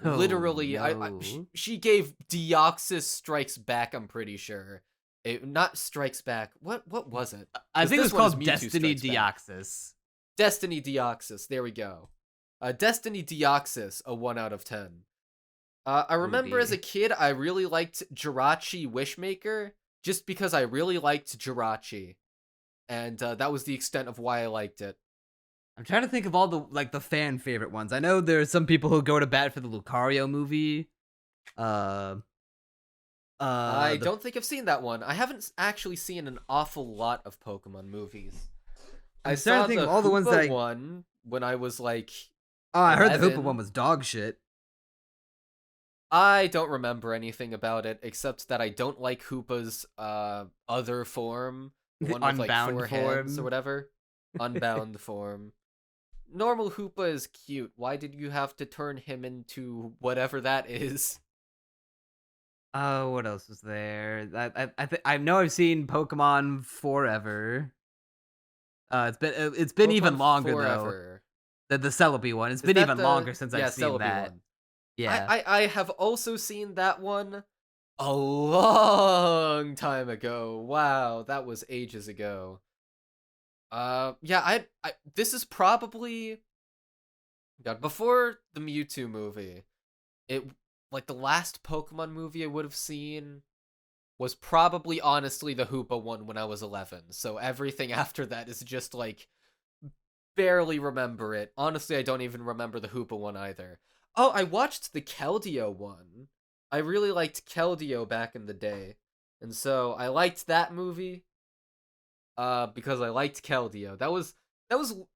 Oh, Literally, no. she gave Deoxys Strikes Back, I'm pretty sure. Not Strikes Back. What was it? I 'Cause think it was this one is called Mewtwo Destiny Strikes Back. Deoxys. Destiny Deoxys. There we go. Destiny Deoxys, a 1 out of 10. I remember as a kid, I really liked Jirachi Wishmaker, just because I really liked Jirachi. And that was the extent of why I liked it. I'm trying to think of all the fan favorite ones. I know there's some people who go to bat for the Lucario movie. I don't think I've seen that one. I haven't actually seen an awful lot of Pokemon movies. I I'm trying saw to think the of all the ones that Hoopa one when I was like... Oh, I heard the Hoopa 11. one was dog shit. I don't remember anything about it, except that I don't like Hoopa's other form. The one with like Unbound 4 hands form. or whatever. Unbound form. Normal Hoopa is cute. Why did you have to turn him into whatever that is? Oh, what else was there? I know I've seen Pokemon Forever. It's been even Pokemon longer Forever. though. The Celebi one. It's Is been that even the- longer since yeah, I've seen Celebi that. one. Yeah. I have also seen that one a long time ago. Wow, that was ages ago. Yeah, I this is probably God, before the Mewtwo movie. It like the last Pokemon movie I would have seen was probably honestly the Hoopa one when I was 11. So everything after that is just like barely remember it. Honestly, I don't even remember the Hoopa one either. Oh, I watched the Keldeo one. I really liked Keldeo back in the day. And so I liked that movie because I liked Keldeo. That was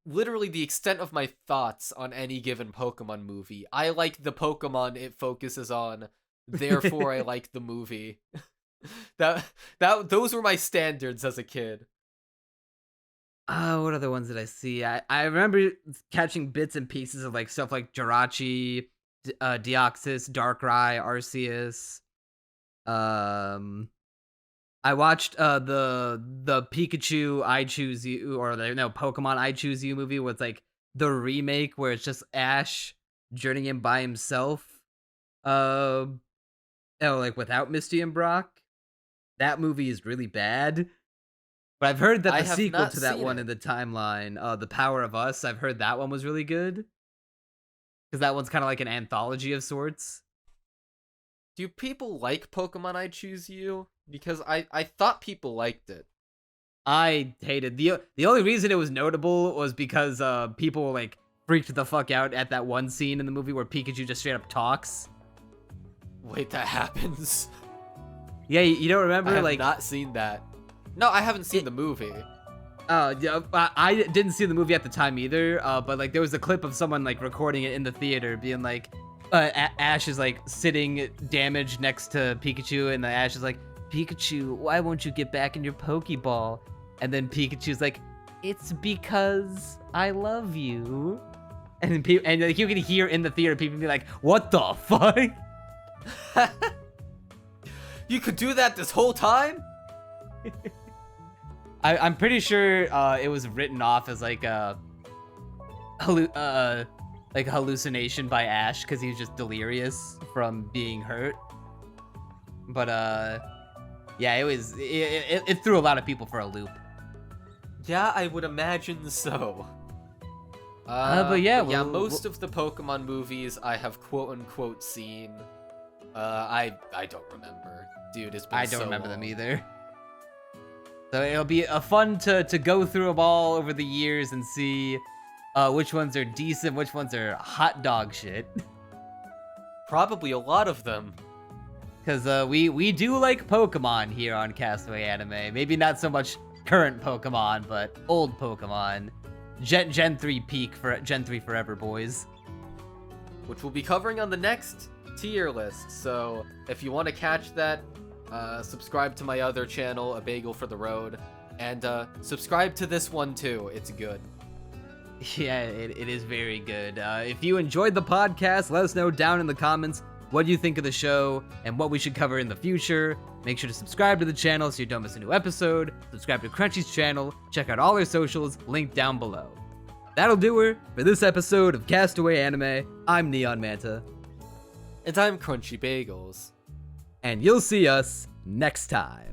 literally the extent of my thoughts on any given Pokemon movie. I like the Pokemon it focuses on, therefore I like the movie. Those were my standards as a kid. Oh, what other ones did I see? I remember catching bits and pieces of like stuff like Jirachi, Deoxys, Darkrai, Arceus. I watched the Pikachu I Choose You, or Pokemon I Choose You movie with like the remake where it's just Ash journeying by himself. Like without Misty and Brock. That movie is really bad. But I've heard that I the have sequel not to that seen one it. in the timeline, The Power of Us, I've heard that one was really good. Because that one's kind of like an anthology of sorts. Do people like Pokemon I Choose You? Because I thought people liked it. I hated the only reason it was notable was because people like freaked the fuck out at that one scene in the movie where Pikachu just straight up talks. Wait, that happens? Yeah, you don't remember? I have like, not seen that. No, I haven't seen the movie. yeah, I didn't see the movie at the time either. But like there was a clip of someone like recording it in the theater, being like, Ash is like sitting damaged next to Pikachu, and the Ash is like, Pikachu, why won't you get back in your Pokeball? And then Pikachu's like, it's because I love you. And and like you can hear in the theater people be like, what the fuck? You could do that this whole time? I'm pretty sure it was written off as like a hallucination by Ash because he was just delirious from being hurt. But yeah, it threw a lot of people for a loop. Yeah, I would imagine so. But yeah, most of the Pokemon movies I have quote unquote seen. I don't remember, dude. It's been I don't so remember them long. either. So it'll be fun to go through them all over the years and see which ones are decent, which ones are hot dog shit. Probably a lot of them. Because we do like Pokemon here on Castaway Anime. Maybe not so much current Pokemon, but old Pokemon. Gen 3 peak for Gen 3 forever, boys. Which we'll be covering on the next tier list. So if you want to catch that, subscribe to my other channel, A Bagel for the Road, and subscribe to this one too. It's good. Yeah, it is very good. If you enjoyed the podcast, let us know down in the comments what you think of the show and what we should cover in the future. Make sure to subscribe to the channel so you don't miss a new episode. Subscribe to Crunchy's channel. Check out all our socials linked down below. That'll do her for this episode of Castaway Anime. I'm Neon Manta. And I'm Crunchy Bagels. And you'll see us next time.